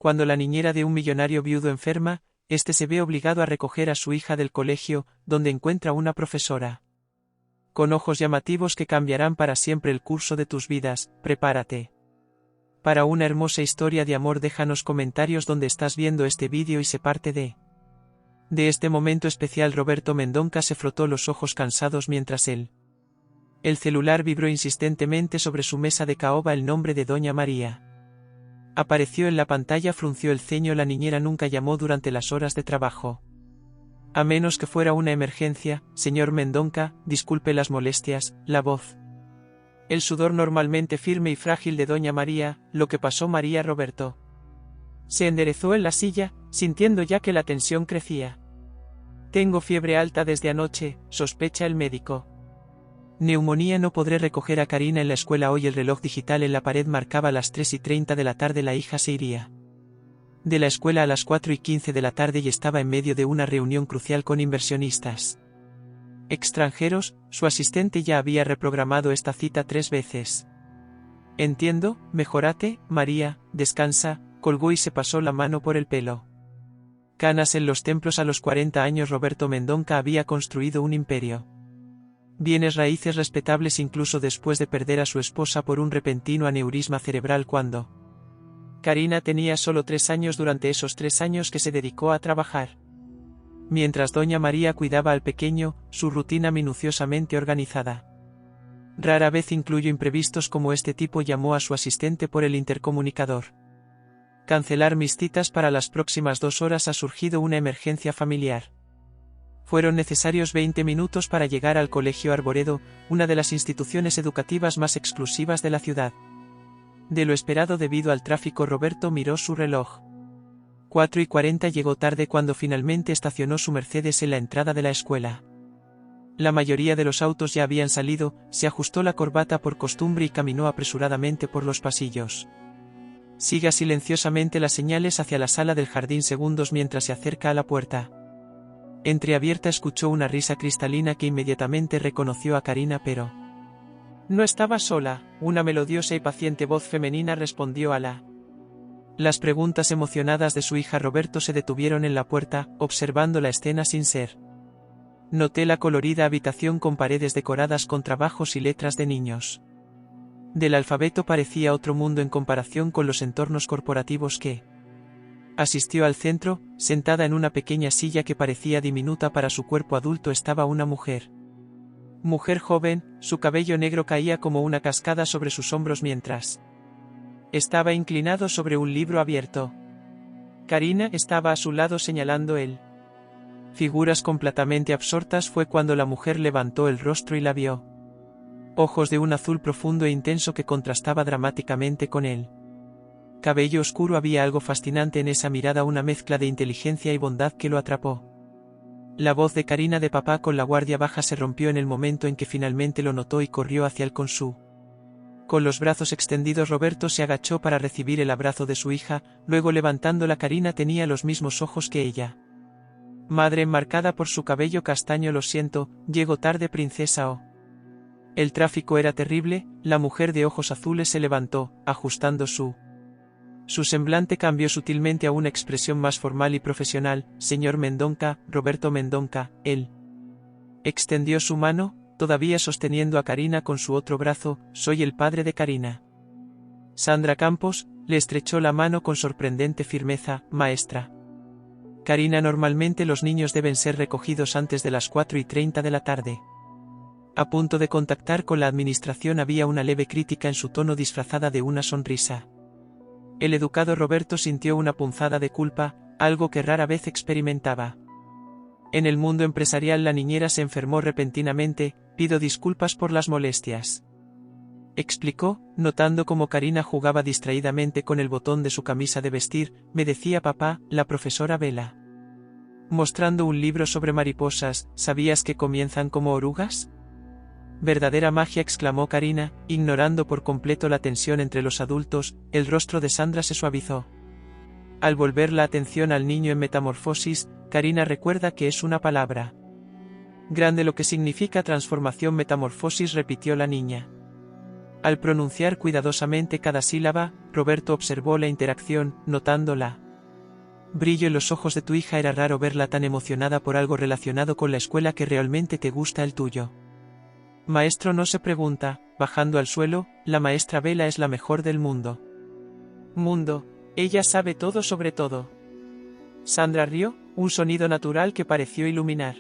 Cuando la niñera de un millonario viudo enferma, este se ve obligado a recoger a su hija del colegio, donde encuentra una profesora. Con ojos llamativos que cambiarán para siempre el curso de tus vidas, prepárate. Para una hermosa historia de amor, déjanos comentarios donde estás viendo este vídeo y sé parte de este momento especial. Roberto Mendonca se frotó los ojos cansados mientras el celular vibró insistentemente sobre su mesa de caoba. El nombre de Doña María apareció en la pantalla. Frunció el ceño. La niñera nunca llamó durante las horas de trabajo. A menos que fuera una emergencia, señor Mendonca, disculpe las molestias. La voz, el sudor normalmente firme y frágil de Doña María. Lo que pasó. María. Roberto se enderezó en la silla, sintiendo ya que la tensión crecía. Tengo fiebre alta desde anoche, sospecha el médico. Neumonía. No podré recoger a Karina en la escuela hoy. El reloj digital en la pared marcaba las 3:30 de la tarde. La hija se iría de la escuela a las 4:15 de la tarde y estaba en medio de una reunión crucial con inversionistas extranjeros. Su asistente ya había reprogramado esta cita 3 veces. Entiendo, mejórate, María, descansa. Colgó y se pasó la mano por el pelo. Canas en los templos. A los 40 años Roberto Mendonca había construido un imperio. Bienes raíces respetables incluso después de perder a su esposa por un repentino aneurisma cerebral cuando Karina tenía solo 3 años. Durante esos 3 años que se dedicó a trabajar. Mientras Doña María cuidaba al pequeño, su rutina minuciosamente organizada. Rara vez incluyó imprevistos como este tipo. Llamó a su asistente por el intercomunicador. Cancelar mis citas para las próximas 2 horas. Ha surgido una emergencia familiar. Fueron necesarios 20 minutos para llegar al Colegio Arboredo, una de las instituciones educativas más exclusivas de la ciudad. De lo esperado debido al tráfico. Roberto miró su reloj. 4:40. Llegó tarde cuando finalmente estacionó su Mercedes en la entrada de la escuela. La mayoría de los autos ya habían salido. Se ajustó la corbata por costumbre y caminó apresuradamente por los pasillos. Siga silenciosamente las señales hacia la sala del jardín. Segundos mientras se acerca a la puerta entreabierta escuchó una risa cristalina que inmediatamente reconoció a Karina, pero no estaba sola. Una melodiosa y paciente voz femenina respondió a las preguntas emocionadas de su hija. Roberto se detuvieron en la puerta, observando la escena sin ser. Noté la colorida habitación con paredes decoradas con trabajos y letras de niños. Del alfabeto parecía otro mundo en comparación con los entornos corporativos que asistió. Al centro, sentada en una pequeña silla que parecía diminuta para su cuerpo adulto, estaba una mujer. Mujer joven, su cabello negro caía como una cascada sobre sus hombros mientras estaba inclinado sobre un libro abierto. Karina estaba a su lado señalando él. Figuras completamente absortas. Fue cuando la mujer levantó el rostro y la vio. Ojos de un azul profundo e intenso que contrastaba dramáticamente con él. Cabello oscuro. Había algo fascinante en esa mirada, una mezcla de inteligencia y bondad que lo atrapó. La voz de Karina de papá con la guardia baja se rompió en el momento en que finalmente lo notó y corrió hacia él con los brazos extendidos. Roberto se agachó para recibir el abrazo de su hija, luego levantándola. Karina tenía los mismos ojos que ella. Madre enmarcada por su cabello castaño. Lo siento, llego tarde, princesa. Oh. El tráfico era terrible. La mujer de ojos azules se levantó, ajustando su semblante cambió sutilmente a una expresión más formal y profesional. Señor Mendonca, Roberto Mendonca. Él extendió su mano, todavía sosteniendo a Karina con su otro brazo. Soy el padre de Karina. Sandra Campos, le estrechó la mano con sorprendente firmeza. Maestra Karina, normalmente los niños deben ser recogidos antes de las 4:30 de la tarde. A punto de contactar con la administración. Había una leve crítica en su tono disfrazada de una sonrisa. El educado Roberto sintió una punzada de culpa, algo que rara vez experimentaba. En el mundo empresarial la niñera se enfermó repentinamente. Pido disculpas por las molestias, explicó, notando cómo Karina jugaba distraídamente con el botón de su camisa de vestir. Me decía papá, la profesora Vela, mostrando un libro sobre mariposas. ¿Sabías que comienzan como orugas? Verdadera magia, exclamó Karina, ignorando por completo la tensión entre los adultos. El rostro de Sandra se suavizó. Al volver la atención al niño en metamorfosis, Karina recuerda que es una palabra grande lo que significa transformación. Metamorfosis, repitió la niña. Al pronunciar cuidadosamente cada sílaba, Roberto observó la interacción, notándola. Brillo en los ojos de tu hija. Era raro verla tan emocionada por algo relacionado con la escuela que realmente te gusta el tuyo. Maestro no se pregunta, bajando al suelo, la maestra Vela es la mejor del mundo. Mundo, ella sabe todo sobre todo. Sandra rió, un sonido natural que pareció iluminar.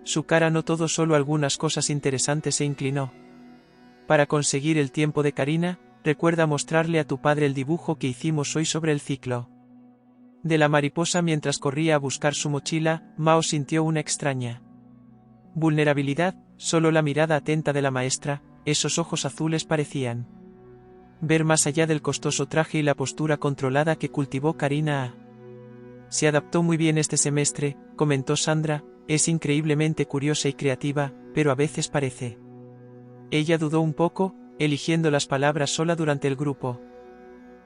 Su cara notó solo algunas cosas interesantes e inclinó. Para conseguir el tiempo de Karina, recuerda mostrarle a tu padre el dibujo que hicimos hoy sobre el ciclo de la mariposa. Mientras corría a buscar su mochila, Mao sintió una extraña vulnerabilidad, solo la mirada atenta de la maestra, esos ojos azules parecían ver más allá del costoso traje y la postura controlada que cultivó Karina. Se adaptó muy bien este semestre, comentó Sandra, es increíblemente curiosa y creativa, pero a veces parece. Ella dudó un poco, eligiendo las palabras sola durante el grupo.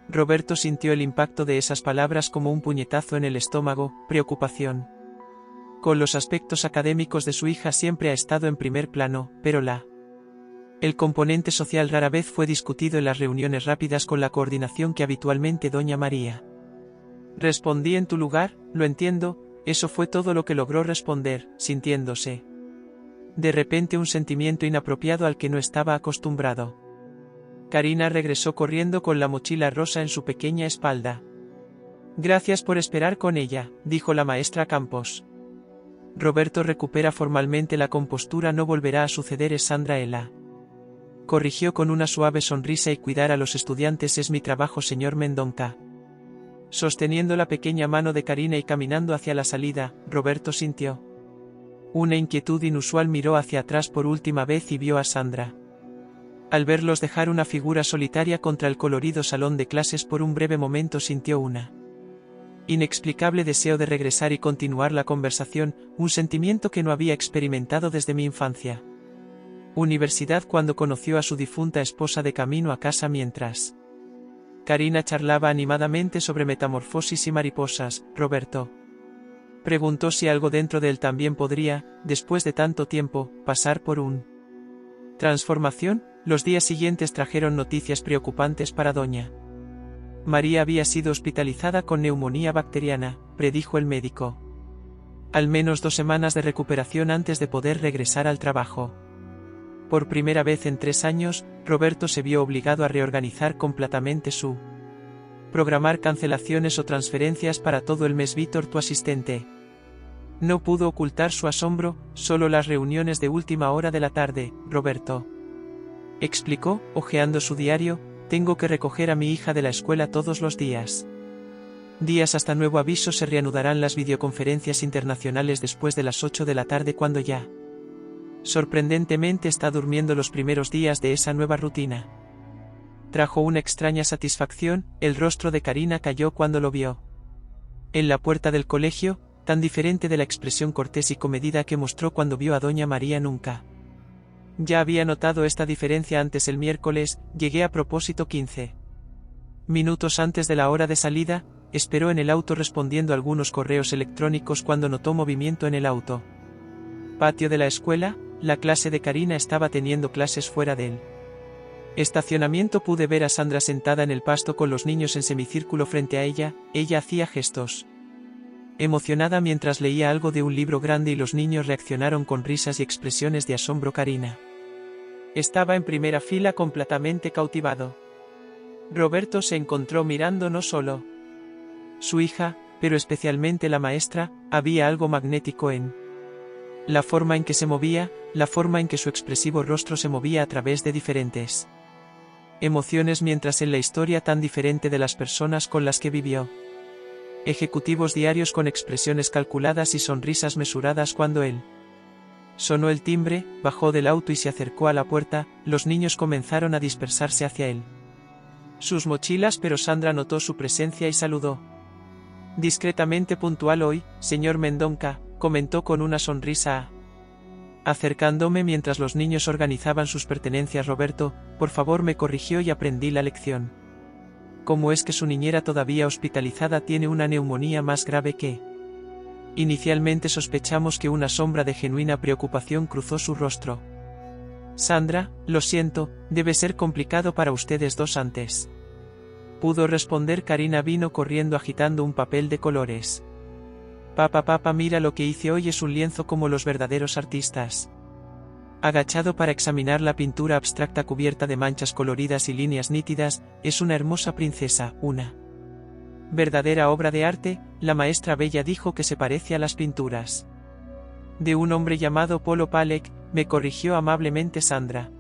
Roberto sintió el impacto de esas palabras como un puñetazo en el estómago, preocupación. Con los aspectos académicos de su hija siempre ha estado en primer plano, pero el componente social rara vez fue discutido en las reuniones rápidas con la coordinación que habitualmente doña María. Respondí en tu lugar, lo entiendo, eso fue todo lo que logró responder, sintiéndose de repente un sentimiento inapropiado al que no estaba acostumbrado. Karina regresó corriendo con la mochila rosa en su pequeña espalda. Gracias por esperar con ella, dijo la maestra Campos. Roberto recupera formalmente la compostura. No volverá a suceder, es Sandra Ela. Corrigió con una suave sonrisa, y cuidar a los estudiantes es mi trabajo, señor Mendonca. Sosteniendo la pequeña mano de Karina y caminando hacia la salida, Roberto sintió una inquietud inusual. Miró hacia atrás por última vez y vio a Sandra. Al verlos dejar una figura solitaria contra el colorido salón de clases por un breve momento sintió una inexplicable deseo de regresar y continuar la conversación, un sentimiento que no había experimentado desde mi infancia. Universidad, cuando conoció a su difunta esposa de camino a casa mientras Karina charlaba animadamente sobre metamorfosis y mariposas. Roberto preguntó si algo dentro de él también podría, después de tanto tiempo, pasar por una transformación. Los días siguientes trajeron noticias preocupantes para doña María. Había sido hospitalizada con neumonía bacteriana, predijo el médico. Al menos 2 semanas de recuperación antes de poder regresar al trabajo. Por primera vez en 3 años, Roberto se vio obligado a reorganizar completamente su programar cancelaciones o transferencias para todo el mes. Víctor, tu asistente, no pudo ocultar su asombro. Solo las reuniones de última hora de la tarde, Roberto explicó, hojeando su diario. Tengo que recoger a mi hija de la escuela todos los días. Hasta nuevo aviso. Se reanudarán las videoconferencias internacionales después de las 8 de la tarde, cuando ya sorprendentemente está durmiendo. Los primeros días de esa nueva rutina trajo una extraña satisfacción. El rostro de Karina cayó cuando lo vio en la puerta del colegio, tan diferente de la expresión cortés y comedida que mostró cuando vio a doña María. Nunca ya había notado esta diferencia antes. El miércoles, llegué a propósito 15 minutos antes de la hora de salida. Esperó en el auto respondiendo algunos correos electrónicos cuando notó movimiento en el auto patio de la escuela. La clase de Karina estaba teniendo clases fuera del estacionamiento. Pude ver a Sandra sentada en el pasto con los niños en semicírculo frente a ella. Ella hacía gestos emocionada mientras leía algo de un libro grande y los niños reaccionaron con risas y expresiones de asombro. Karina estaba en primera fila, completamente cautivado. Roberto se encontró mirando no solo su hija, pero especialmente la maestra. Había algo magnético en la forma en que se movía, la forma en que su expresivo rostro se movía a través de diferentes emociones, mientras en la historia tan diferente de las personas con las que vivió. Ejecutivos diarios con expresiones calculadas y sonrisas mesuradas. Cuando él sonó el timbre, bajó del auto y se acercó a la puerta. Los niños comenzaron a dispersarse hacia él, sus mochilas, pero Sandra notó su presencia y saludó. Discretamente puntual hoy, señor Mendonca, comentó con una sonrisa. Acercándome mientras los niños organizaban sus pertenencias. Roberto, por favor, me corrigió y aprendí la lección. ¿Cómo es que su niñera todavía hospitalizada tiene una neumonía más grave que? Inicialmente sospechamos que una sombra de genuina preocupación cruzó su rostro. Sandra, lo siento, debe ser complicado para ustedes dos antes Pudo responder Karina. Vino corriendo agitando un papel de colores. Papá, mira lo que hice hoy, es un lienzo como los verdaderos artistas. Agachado para examinar la pintura abstracta cubierta de manchas coloridas y líneas nítidas, es una hermosa princesa, una verdadera obra de arte. La maestra Bella dijo que se parece a las pinturas de un hombre llamado Polo Palek, me corrigió amablemente Sandra.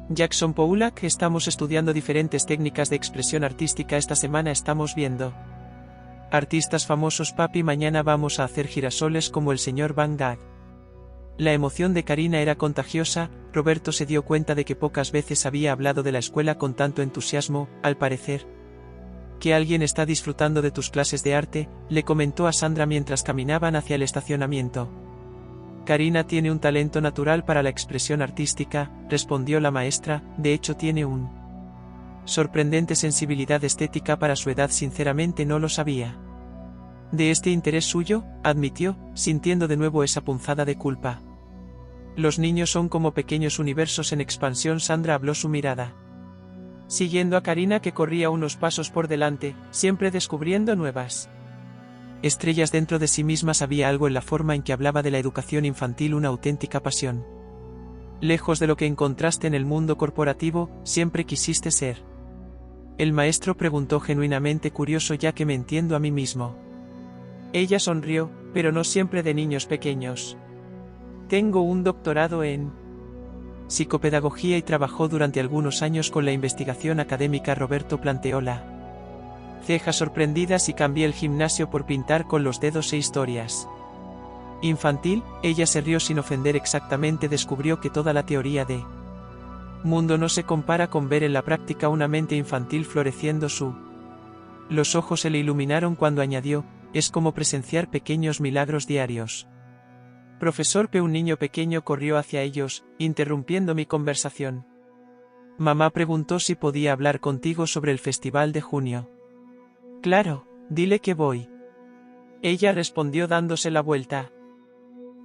Jackson Pollock, estamos estudiando diferentes técnicas de expresión artística. Esta semana estamos viendo artistas famosos. Papi, mañana vamos a hacer girasoles como el señor Van Gogh. La emoción de Karina era contagiosa. Roberto se dio cuenta de que pocas veces había hablado de la escuela con tanto entusiasmo. Al parecer que alguien está disfrutando de tus clases de arte, le comentó a Sandra mientras caminaban hacia el estacionamiento. Karina tiene un talento natural para la expresión artística, respondió la maestra. De hecho tiene una sorprendente sensibilidad estética para su edad. Sinceramente no lo sabía de este interés suyo, admitió, sintiendo de nuevo esa punzada de culpa. Los niños son como pequeños universos en expansión. Sandra habló su mirada siguiendo a Karina, que corría unos pasos por delante, siempre descubriendo nuevas estrellas dentro de sí mismas. Había algo en la forma en que hablaba de la educación infantil, una auténtica pasión. Lejos de lo que encontraste en el mundo corporativo, siempre quisiste ser. El maestro preguntó, genuinamente curioso, ya que me entiendo a mí mismo. Ella sonrió, pero no siempre de niños pequeños. Tengo un doctorado en psicopedagogía y trabajó durante algunos años con la investigación académica. Roberto planteó la cejas sorprendidas y cambié el gimnasio por pintar con los dedos e historias infantil. Ella se rió sin ofender. Exactamente, descubrió que toda la teoría de mundo no se compara con ver en la práctica una mente infantil floreciendo. Los ojos se le iluminaron cuando añadió, es como presenciar pequeños milagros diarios. Profesor P. Un niño pequeño corrió hacia ellos, interrumpiendo mi conversación. Mamá preguntó si podía hablar contigo sobre el festival de junio. Claro, dile que voy. Ella respondió dándose la vuelta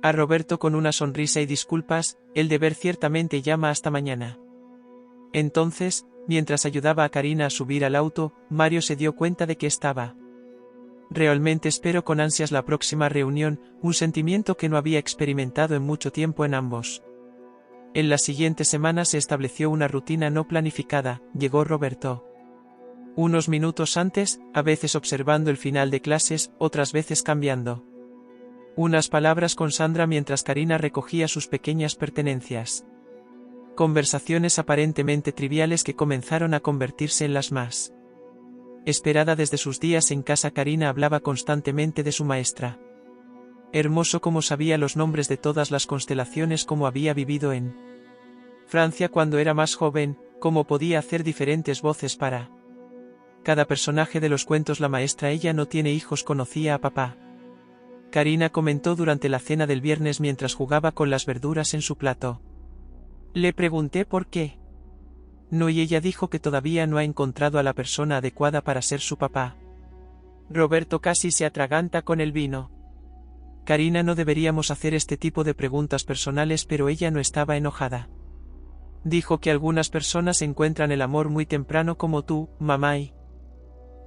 a Roberto con una sonrisa y disculpas, el deber ciertamente llama. Hasta mañana. Entonces, mientras ayudaba a Karina a subir al auto, Mario se dio cuenta de que estaba. Realmente espero con ansias la próxima reunión, un sentimiento que no había experimentado en mucho tiempo en ambos. En las siguientes semanas se estableció una rutina no planificada. Llegó Roberto unos minutos antes, a veces observando el final de clases, otras veces cambiando unas palabras con Sandra mientras Karina recogía sus pequeñas pertenencias. Conversaciones aparentemente triviales que comenzaron a convertirse en las más esperada desde sus días en casa. Karina hablaba constantemente de su maestra. Hermoso como sabía los nombres de todas las constelaciones, como había vivido en Francia cuando era más joven, cómo podía hacer diferentes voces para cada personaje de los cuentos. La maestra, ella no tiene hijos, conocía a papá. Karina comentó durante la cena del viernes mientras jugaba con las verduras en su plato. Le pregunté por qué. No, y ella dijo que todavía no ha encontrado a la persona adecuada para ser su papá. Roberto casi se atraganta con el vino. Karina, no deberíamos hacer este tipo de preguntas personales, pero ella no estaba enojada. Dijo que algunas personas encuentran el amor muy temprano como tú, mamá, y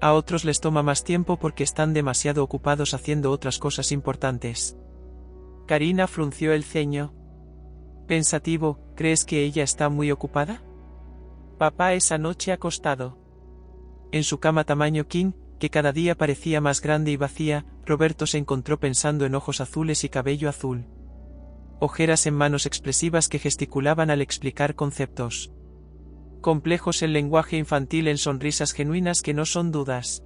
a otros les toma más tiempo porque están demasiado ocupados haciendo otras cosas importantes. Karina frunció el ceño. Pensativo, ¿crees que ella está muy ocupada? Papá esa noche acostado en su cama tamaño king, que cada día parecía más grande y vacía, Roberto se encontró pensando en ojos azules y cabello azul. Ojeras en manos expresivas que gesticulaban al explicar conceptos complejos en lenguaje infantil, en sonrisas genuinas que no son dudas.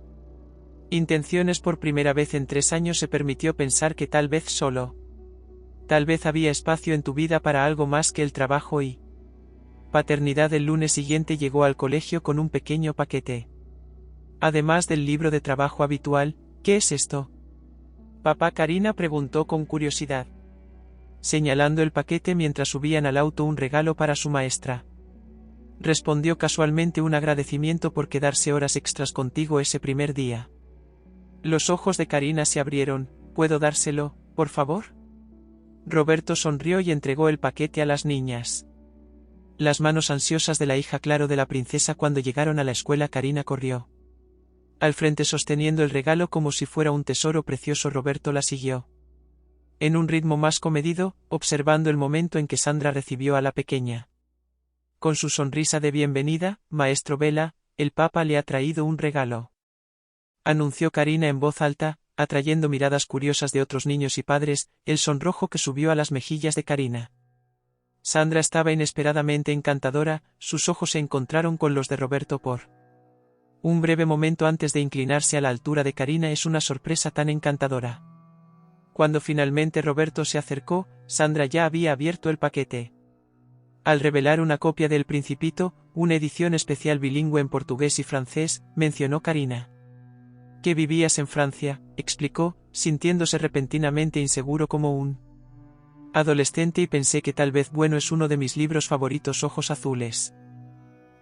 Intenciones. Por primera vez en 3 años se permitió pensar que tal vez tal vez había espacio en tu vida para algo más que el trabajo y paternidad. El lunes siguiente llegó al colegio con un pequeño paquete. Además del libro de trabajo habitual, ¿qué es esto? Papá, Karina preguntó con curiosidad, señalando el paquete mientras subían al auto. Un regalo para su maestra. Respondió casualmente, un agradecimiento por quedarse horas extras contigo ese primer día. Los ojos de Karina se abrieron. ¿Puedo dárselo, por favor? Roberto sonrió y entregó el paquete a las niñas. Las manos ansiosas de la hija claro de la princesa. Cuando llegaron a la escuela, Karina corrió Al frente sosteniendo el regalo como si fuera un tesoro precioso, Roberto la siguió. En un ritmo más comedido, observando el momento en que Sandra recibió a la pequeña. Con su sonrisa de bienvenida, maestro Vela, el Papa le ha traído un regalo. Anunció Karina en voz alta, atrayendo miradas curiosas de otros niños y padres, el sonrojo que subió a las mejillas de Karina. Sandra estaba inesperadamente encantadora, sus ojos se encontraron con los de Roberto por un breve momento antes de inclinarse a la altura de Karina. Es una sorpresa tan encantadora. Cuando finalmente Roberto se acercó, Sandra ya había abierto el paquete. Al revelar una copia del Principito, una edición especial bilingüe en portugués y francés, mencionó Karina. «Que vivías en Francia», explicó, sintiéndose repentinamente inseguro como un adolescente, y pensé que tal vez bueno es uno de mis libros favoritos. Ojos azules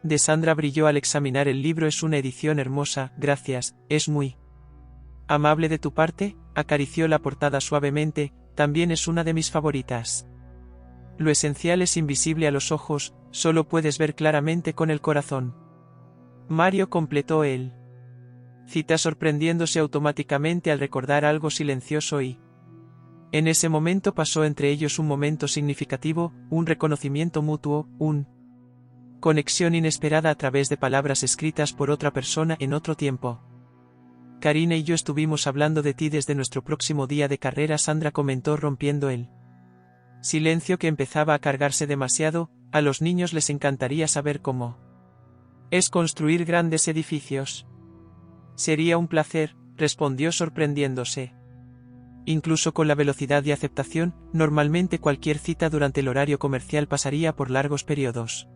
de Sandra brilló al examinar el libro. «Es una edición hermosa, gracias, es muy amable de tu parte», acarició la portada suavemente, «también es una de mis favoritas. Lo esencial es invisible a los ojos, solo puedes ver claramente con el corazón». Mario completó él. Cita sorprendiéndose automáticamente al recordar algo silencioso y en ese momento pasó entre ellos un momento significativo, un reconocimiento mutuo, una conexión inesperada a través de palabras escritas por otra persona en otro tiempo. «Karina y yo estuvimos hablando de ti desde nuestro próximo día de carrera», Sandra comentó rompiendo el silencio que empezaba a cargarse demasiado. «A los niños les encantaría saber cómo es construir grandes edificios». «Sería un placer», respondió sorprendiéndose. Incluso con la velocidad de aceptación, normalmente cualquier cita durante el horario comercial pasaría por largos periodos.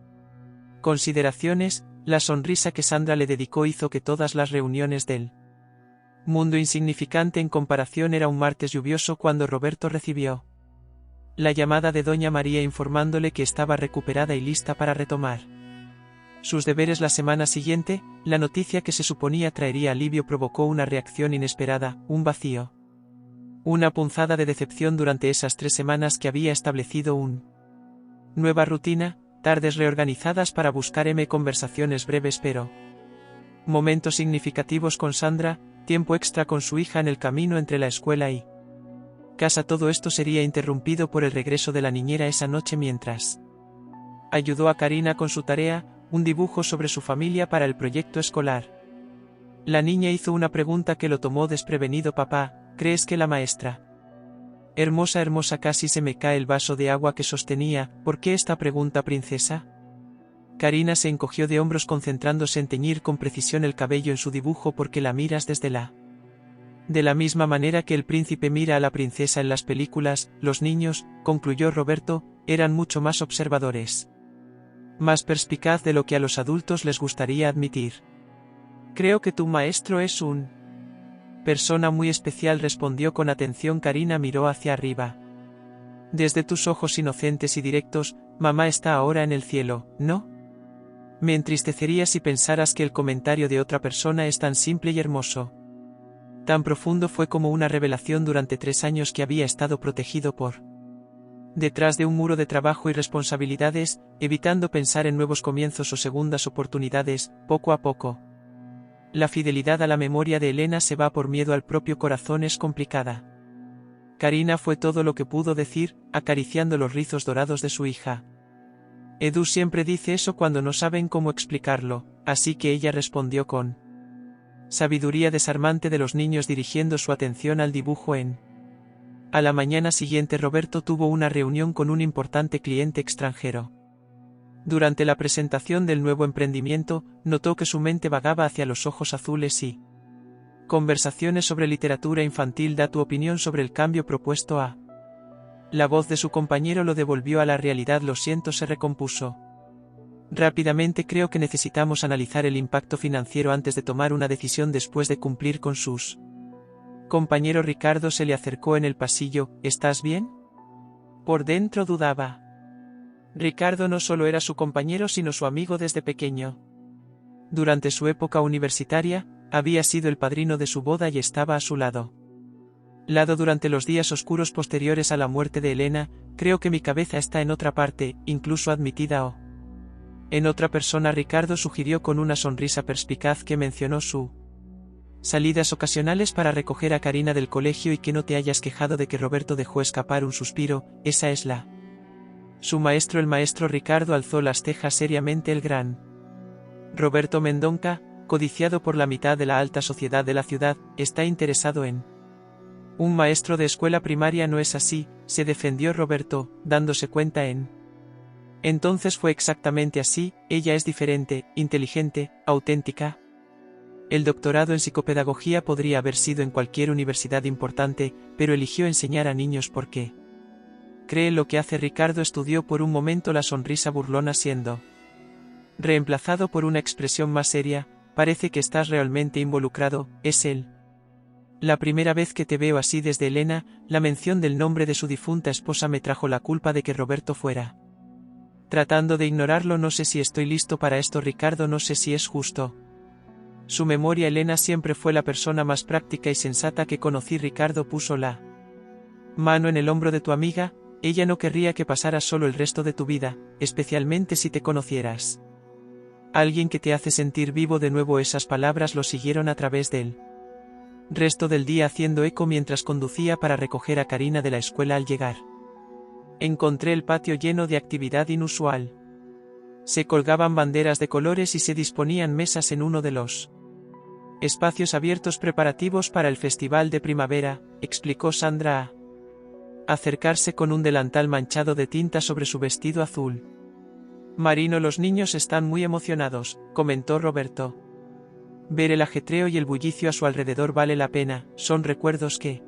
Consideraciones, la sonrisa que Sandra le dedicó hizo que todas las reuniones del mundo insignificante en comparación. Era un martes lluvioso cuando Roberto recibió la llamada de Doña María informándole que estaba recuperada y lista para retomar sus deberes la semana siguiente. La noticia que se suponía traería alivio provocó una reacción inesperada, un vacío. Una punzada de decepción durante esas 3 semanas que había establecido una nueva rutina, tardes reorganizadas para buscar conversaciones breves pero momentos significativos con Sandra, tiempo extra con su hija en el camino entre la escuela y casa. Todo esto sería interrumpido por el regreso de la niñera esa noche mientras ayudó a Karina con su tarea, un dibujo sobre su familia para el proyecto escolar. La niña hizo una pregunta que lo tomó desprevenido. «Papá, ¿crees que la maestra?» «Hermosa, hermosa», casi se me cae el vaso de agua que sostenía. «¿Por qué esta pregunta, princesa?» Karina se encogió de hombros concentrándose en teñir con precisión el cabello en su dibujo. «Porque la miras desde de la misma manera que el príncipe mira a la princesa en las películas». Los niños, concluyó Roberto, eran mucho más observadores. Más perspicaz de lo que a los adultos les gustaría admitir. «Creo que tu maestro es un persona muy especial», respondió con atención. Karina miró hacia arriba. «Desde tus ojos inocentes y directos, mamá está ahora en el cielo, ¿no? Me entristecería si pensaras que el comentario de otra persona es tan simple y hermoso. Tan profundo». Fue como una revelación. Durante 3 años que había estado protegido por detrás de un muro de trabajo y responsabilidades, evitando pensar en nuevos comienzos o segundas oportunidades, poco a poco. La fidelidad a la memoria de Elena se va por miedo al propio corazón. Es complicada. Karina fue todo lo que pudo decir, acariciando los rizos dorados de su hija. «Edu siempre dice eso cuando no saben cómo explicarlo», así que ella respondió con sabiduría desarmante de los niños, dirigiendo su atención al dibujo A la mañana siguiente Roberto tuvo una reunión con un importante cliente extranjero. Durante la presentación del nuevo emprendimiento, notó que su mente vagaba hacia los ojos azules y conversaciones sobre literatura infantil. «Da tu opinión sobre el cambio propuesto a». La voz de su compañero lo devolvió a la realidad. «Lo siento», se recompuso rápidamente. «Creo que necesitamos analizar el impacto financiero antes de tomar una decisión». Después de cumplir con sus compañero, Ricardo se le acercó en el pasillo. «¿Estás bien?» Por dentro dudaba. Ricardo no solo era su compañero sino su amigo desde pequeño. Durante su época universitaria, había sido el padrino de su boda y estaba a su lado. Durante los días oscuros posteriores a la muerte de Elena, creo que mi cabeza está en otra parte, incluso admitida o en otra persona. Ricardo sugirió con una sonrisa perspicaz que mencionó su Salidas ocasionales para recoger a Karina del colegio y que no te hayas quejado de que Roberto dejó escapar un suspiro, esa es la. Su maestro, el maestro Ricardo, alzó las cejas seriamente. El gran Roberto Mendonca, codiciado por la mitad de la alta sociedad de la ciudad, está interesado en un maestro de escuela primaria. No es así, se defendió Roberto, dándose cuenta en. Entonces fue exactamente así, ella es diferente, inteligente, auténtica. El doctorado en psicopedagogía podría haber sido en cualquier universidad importante, pero eligió enseñar a niños porque cree lo que hace. Ricardo estudió por un momento la sonrisa burlona siendo reemplazado por una expresión más seria. Parece que estás realmente involucrado, es él. La primera vez que te veo así desde Elena, la mención del nombre de su difunta esposa me trajo la culpa de que Roberto fuera. Tratando de ignorarlo. No sé si estoy listo para esto, Ricardo, no sé si es justo. Su memoria. Elena siempre fue la persona más práctica y sensata que conocí. Ricardo puso la mano en el hombro de tu amiga. Ella no querría que pasaras solo el resto de tu vida, especialmente si te conocieras. Alguien que te hace sentir vivo de nuevo. Esas palabras lo siguieron a través del resto del día haciendo eco mientras conducía para recoger a Karina de la escuela. Al llegar, encontré el patio lleno de actividad inusual. Se colgaban banderas de colores y se disponían mesas en uno de los espacios abiertos preparativos para el festival de primavera, explicó Sandra a acercarse con un delantal manchado de tinta sobre su vestido azul marino. Los niños están muy emocionados, comentó Roberto. Ver el ajetreo y el bullicio a su alrededor vale la pena, son recuerdos que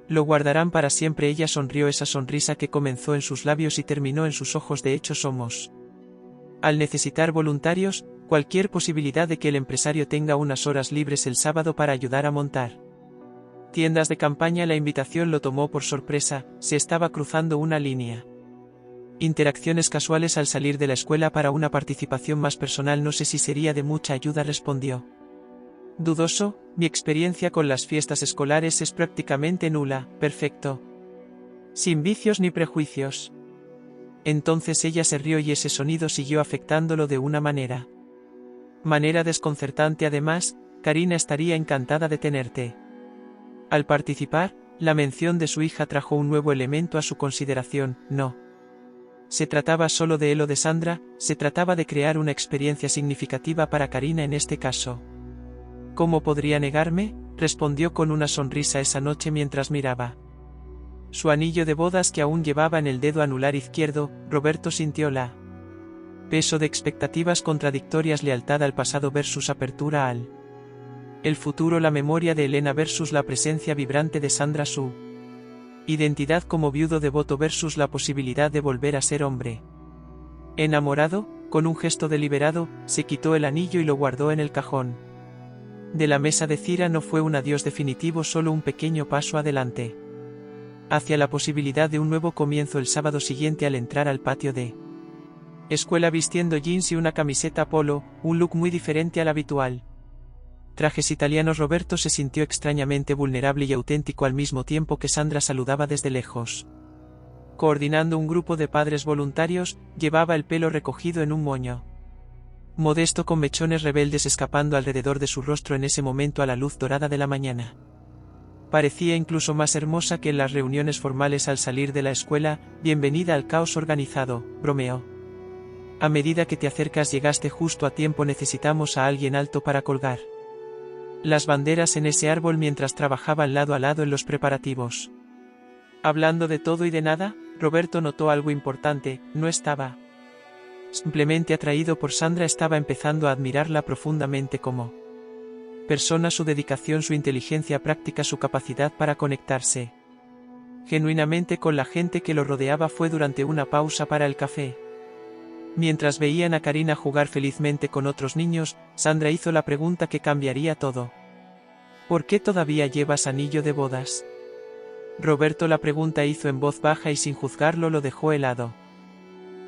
lo guardarán para siempre. Ella sonrió, esa sonrisa que comenzó en sus labios y terminó en sus ojos. De hecho somos, al necesitar voluntarios, cualquier posibilidad de que el empresario tenga unas horas libres el sábado para ayudar a montar tiendas de campaña. La invitación lo tomó por sorpresa, se estaba cruzando una línea. Interacciones casuales al salir de la escuela para una participación más personal. No sé si sería de mucha ayuda, respondió. Dudoso, mi experiencia con las fiestas escolares es prácticamente nula. Perfecto. Sin vicios ni prejuicios. Entonces ella se rió y ese sonido siguió afectándolo de una manera desconcertante. Además, Karina estaría encantada de tenerte. Al participar, la mención de su hija trajo un nuevo elemento a su consideración. No se trataba solo de él o de Sandra, se trataba de crear una experiencia significativa para Karina en este caso. ¿Cómo podría negarme?, respondió con una sonrisa esa noche mientras miraba su anillo de bodas que aún llevaba en el dedo anular izquierdo. Roberto sintió la peso de expectativas contradictorias, lealtad al pasado versus apertura al el futuro, la memoria de Elena versus la presencia vibrante de Sandra, su identidad como viudo devoto versus la posibilidad de volver a ser hombre enamorado. Con un gesto deliberado, se quitó el anillo y lo guardó en el cajón de la mesa de Cira. No fue un adiós definitivo, solo un pequeño paso adelante hacia la posibilidad de un nuevo comienzo. El sábado siguiente, al entrar al patio de escuela vistiendo jeans y una camiseta polo, un look muy diferente al habitual trajes italianos, Roberto se sintió extrañamente vulnerable y auténtico al mismo tiempo que Sandra saludaba desde lejos. Coordinando un grupo de padres voluntarios, llevaba el pelo recogido en un moño modesto con mechones rebeldes escapando alrededor de su rostro en ese momento a la luz dorada de la mañana. Parecía incluso más hermosa que en las reuniones formales al salir de la escuela. Bienvenida al caos organizado, bromeó. A medida que te acercas, llegaste justo a tiempo, necesitamos a alguien alto para colgar las banderas en ese árbol. Mientras trabajaban lado a lado en los preparativos, hablando de todo y de nada, Roberto notó algo importante: no estaba simplemente atraído por Sandra, estaba empezando a admirarla profundamente como persona, su dedicación, su inteligencia práctica, su capacidad para conectarse genuinamente con la gente que lo rodeaba. Fue durante una pausa para el café. Mientras veían a Karina jugar felizmente con otros niños, Sandra hizo la pregunta que cambiaría todo. ¿Por qué todavía llevas anillo de bodas? Roberto la pregunta hizo en voz baja y sin juzgarlo lo dejó helado.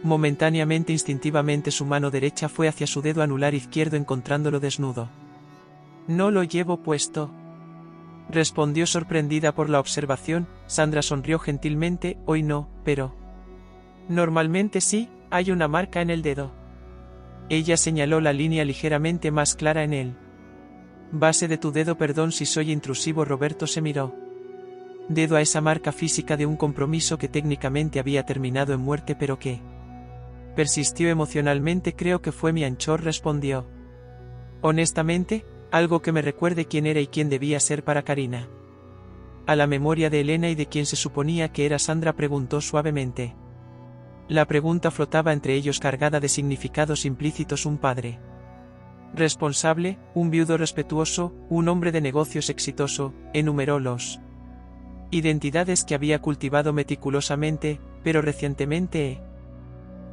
Momentáneamente, instintivamente, su mano derecha fue hacia su dedo anular izquierdo encontrándolo desnudo. No lo llevo puesto, respondió sorprendida por la observación. Sandra sonrió gentilmente. Hoy no, pero normalmente sí, hay una marca en el dedo. Ella señaló la línea ligeramente más clara en él. Base de tu dedo, perdón si soy intrusivo. Roberto se miró. Dedo a esa marca física de un compromiso que técnicamente había terminado en muerte, pero que persistió emocionalmente. Creo que fue mi anchor, respondió. Honestamente, algo que me recuerde quién era y quién debía ser para Karina. A la memoria de Elena y de quien se suponía que era Sandra, preguntó suavemente. La pregunta flotaba entre ellos cargada de significados implícitos. Un padre responsable, un viudo respetuoso, un hombre de negocios exitoso, enumeró los identidades que había cultivado meticulosamente, pero recientemente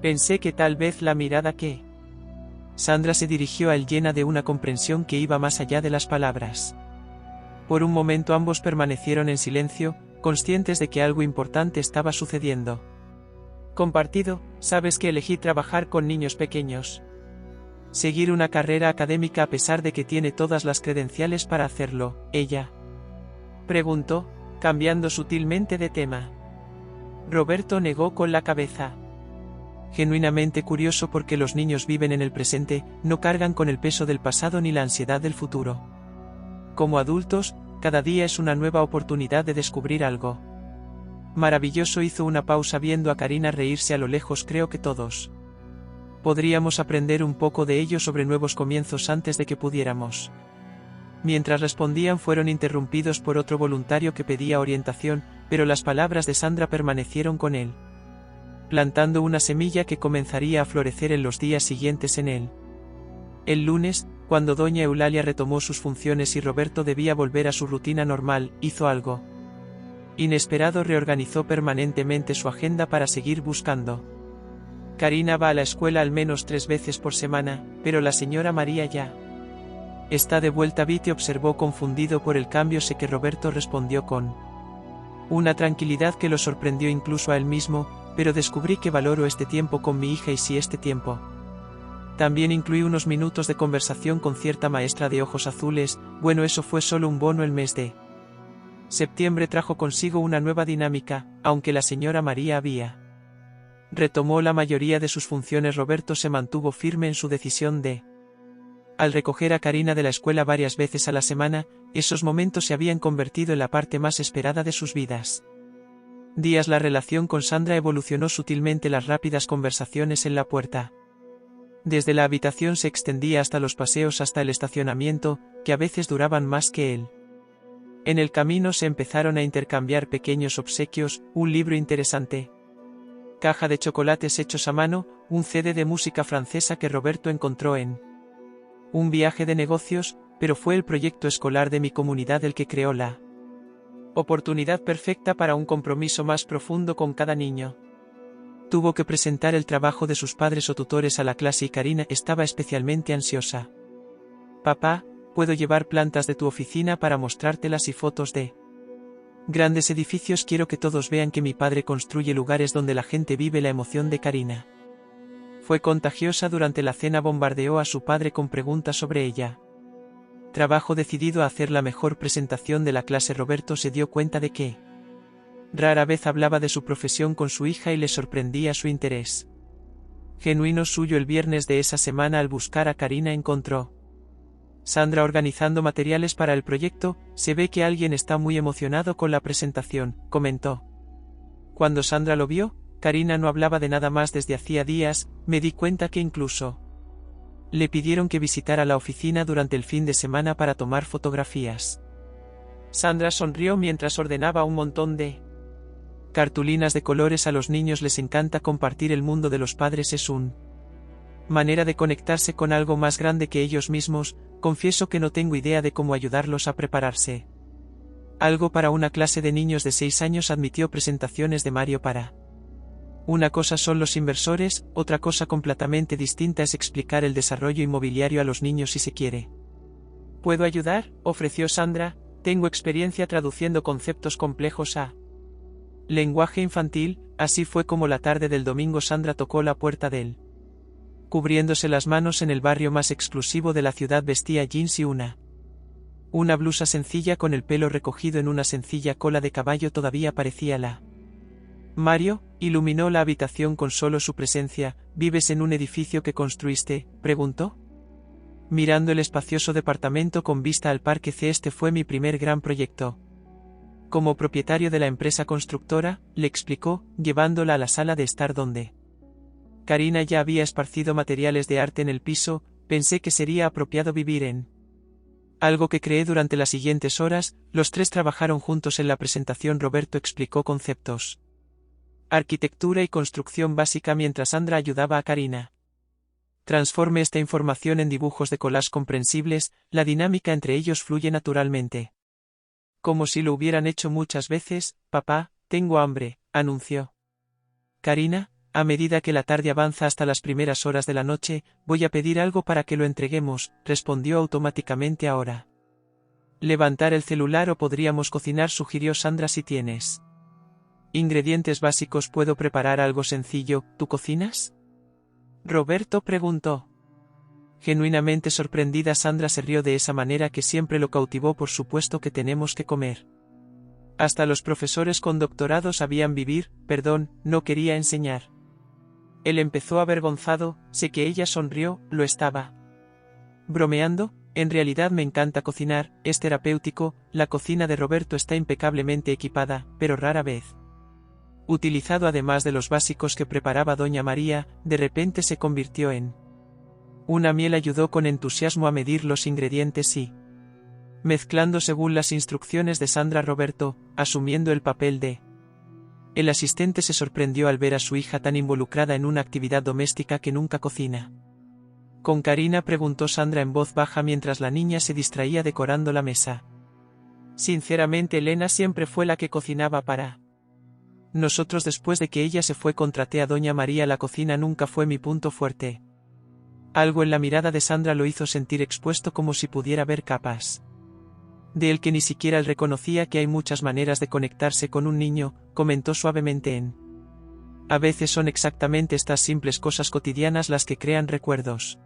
pensé que tal vez la mirada que Sandra se dirigió a él llena de una comprensión que iba más allá de las palabras. Por un momento ambos permanecieron en silencio, conscientes de que algo importante estaba sucediendo. Compartido, sabes que elegí trabajar con niños pequeños. Seguir una carrera académica a pesar de que tiene todas las credenciales para hacerlo, ella preguntó, cambiando sutilmente de tema. Roberto negó con la cabeza. Genuinamente curioso porque los niños viven en el presente, no cargan con el peso del pasado ni la ansiedad del futuro. Como adultos, cada día es una nueva oportunidad de descubrir algo maravilloso. Hizo una pausa viendo a Karina reírse a lo lejos. Creo que todos podríamos aprender un poco de ello sobre nuevos comienzos antes de que pudiéramos. Mientras respondían fueron interrumpidos por otro voluntario que pedía orientación, pero las palabras de Sandra permanecieron con él, plantando una semilla que comenzaría a florecer en los días siguientes en él. El lunes, cuando doña Eulalia retomó sus funciones y Roberto debía volver a su rutina normal, hizo algo inesperado. Reorganizó permanentemente su agenda para seguir buscando. Karina va a la escuela al menos 3 veces por semana, pero la señora María ya está de vuelta. Vite observó confundido por el cambio. Sé que Roberto respondió con una tranquilidad que lo sorprendió incluso a él mismo, pero descubrí que valoro este tiempo con mi hija y si este tiempo también incluí unos minutos de conversación con cierta maestra de ojos azules, bueno, eso fue solo un bono. El mes de septiembre trajo consigo una nueva dinámica, aunque la señora María había retomó la mayoría de sus funciones. Roberto se mantuvo firme en su decisión de al recoger a Karina de la escuela varias veces a la semana, esos momentos se habían convertido en la parte más esperada de sus vidas. Días la relación con Sandra evolucionó sutilmente. Las rápidas conversaciones en la puerta desde la habitación se extendía hasta los paseos hasta el estacionamiento, que a veces duraban más que él. En el camino se empezaron a intercambiar pequeños obsequios, un libro interesante, caja de chocolates hechos a mano, un CD de música francesa que Roberto encontró en un viaje de negocios, pero fue el proyecto escolar de mi comunidad el que creó la oportunidad perfecta para un compromiso más profundo con cada niño. Tuvo que presentar el trabajo de sus padres o tutores a la clase y Karina estaba especialmente ansiosa. Papá, ¿puedo llevar plantas de tu oficina para mostrártelas y fotos de grandes edificios? Quiero que todos vean que mi padre construye lugares donde la gente vive. La emoción de Karina fue contagiosa. Durante la cena bombardeó a su padre con preguntas sobre ella. Trabajo decidido a hacer la mejor presentación de la clase. Roberto se dio cuenta de que rara vez hablaba de su profesión con su hija y le sorprendía su interés genuino suyo. El viernes de esa semana, al buscar a Karina, encontró Sandra organizando materiales para el proyecto. Se ve que alguien está muy emocionado con la presentación, comentó. Cuando Sandra lo vio, Karina no hablaba de nada más desde hacía días. Me di cuenta que incluso le pidieron que visitara la oficina durante el fin de semana para tomar fotografías. Sandra sonrió mientras ordenaba un montón de cartulinas de colores. A los niños les encanta compartir. El mundo de los padres es una manera de conectarse con algo más grande que ellos mismos. Confieso que no tengo idea de cómo ayudarlos a prepararse algo para una clase de niños de 6 años, admitió. Presentaciones de Mario para una cosa son los inversores, otra cosa completamente distinta es explicar el desarrollo inmobiliario a los niños si se quiere. ¿Puedo ayudar?, ofreció Sandra. Tengo experiencia traduciendo conceptos complejos a lenguaje infantil. Así fue como la tarde del domingo Sandra tocó la puerta de él. Cubriéndose las manos en el barrio más exclusivo de la ciudad, vestía jeans y una blusa sencilla con el pelo recogido en una sencilla cola de caballo. Todavía parecía la Mario iluminó la habitación con solo su presencia. ¿Vives en un edificio que construiste?, preguntó. mirando el espacioso departamento con vista al parque C. Este fue mi primer gran proyecto. Como propietario de la empresa constructora, le explicó, llevándola a la sala de estar donde Karina ya había esparcido materiales de arte en el piso. Pensé que sería apropiado vivir en algo que creé durante las siguientes horas. Los tres trabajaron juntos en la presentación. Roberto explicó conceptos, arquitectura y construcción básica mientras Sandra ayudaba a Karina. Transforme esta información en dibujos de collage comprensibles. La dinámica entre ellos fluye naturalmente. Como si lo hubieran hecho muchas veces. Papá, tengo hambre, anunció Karina. A medida que la tarde avanza hasta las primeras horas de la noche, voy a pedir algo para que lo entreguemos, respondió automáticamente ahora. Levantar el celular o podríamos cocinar, sugirió Sandra. Si tienes ingredientes básicos puedo preparar algo sencillo. ¿Tú cocinas?, Roberto preguntó. Genuinamente sorprendida, Sandra se rió de esa manera que siempre lo cautivó. Por supuesto que tenemos que comer. Hasta los profesores con doctorado sabían vivir. Perdón, no quería enseñar. Él empezó avergonzado. Sé que ella sonrió. Lo estaba bromeando. En realidad me encanta cocinar, es terapéutico. La cocina de Roberto está impecablemente equipada, pero rara vez utilizado. Además de los básicos que preparaba doña María, de repente se convirtió en una miel. Ayudó con entusiasmo a medir los ingredientes y mezclando según las instrucciones de Sandra. Roberto, asumiendo el papel de el asistente, se sorprendió al ver a su hija tan involucrada en una actividad doméstica que nunca cocina. ¿Con Karina?, preguntó Sandra en voz baja mientras la niña se distraía decorando la mesa. Sinceramente, Elena siempre fue la que cocinaba para nosotros. Después de que ella se fue, contraté a doña María. La cocina nunca fue mi punto fuerte. Algo en la mirada de Sandra lo hizo sentir expuesto, como si pudiera ver capas de él que ni siquiera él reconocía. Que hay muchas maneras de conectarse con un niño, comentó suavemente. A veces son exactamente estas simples cosas cotidianas las que crean recuerdos.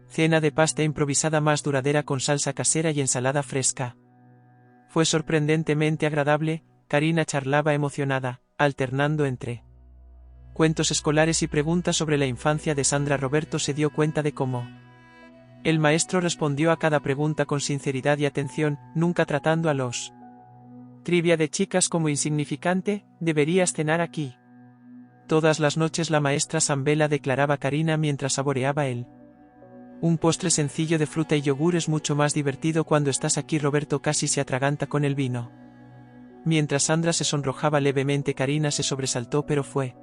Cena de pasta improvisada más duradera con salsa casera y ensalada fresca. Fue sorprendentemente agradable. Karina charlaba emocionada, alternando entre cuentos escolares y preguntas sobre la infancia de Sandra. Roberto se dio cuenta de cómo el maestro respondió a cada pregunta con sinceridad y atención, nunca tratando a los trivia de chicas como insignificante. Deberías cenar aquí todas las noches, la maestra Zambela, declaraba Karina mientras saboreaba un postre sencillo de fruta y yogur. Es mucho más divertido cuando estás aquí. Roberto casi se atraganta con el vino. Mientras Sandra se sonrojaba levemente, Karina se sobresaltó, pero fue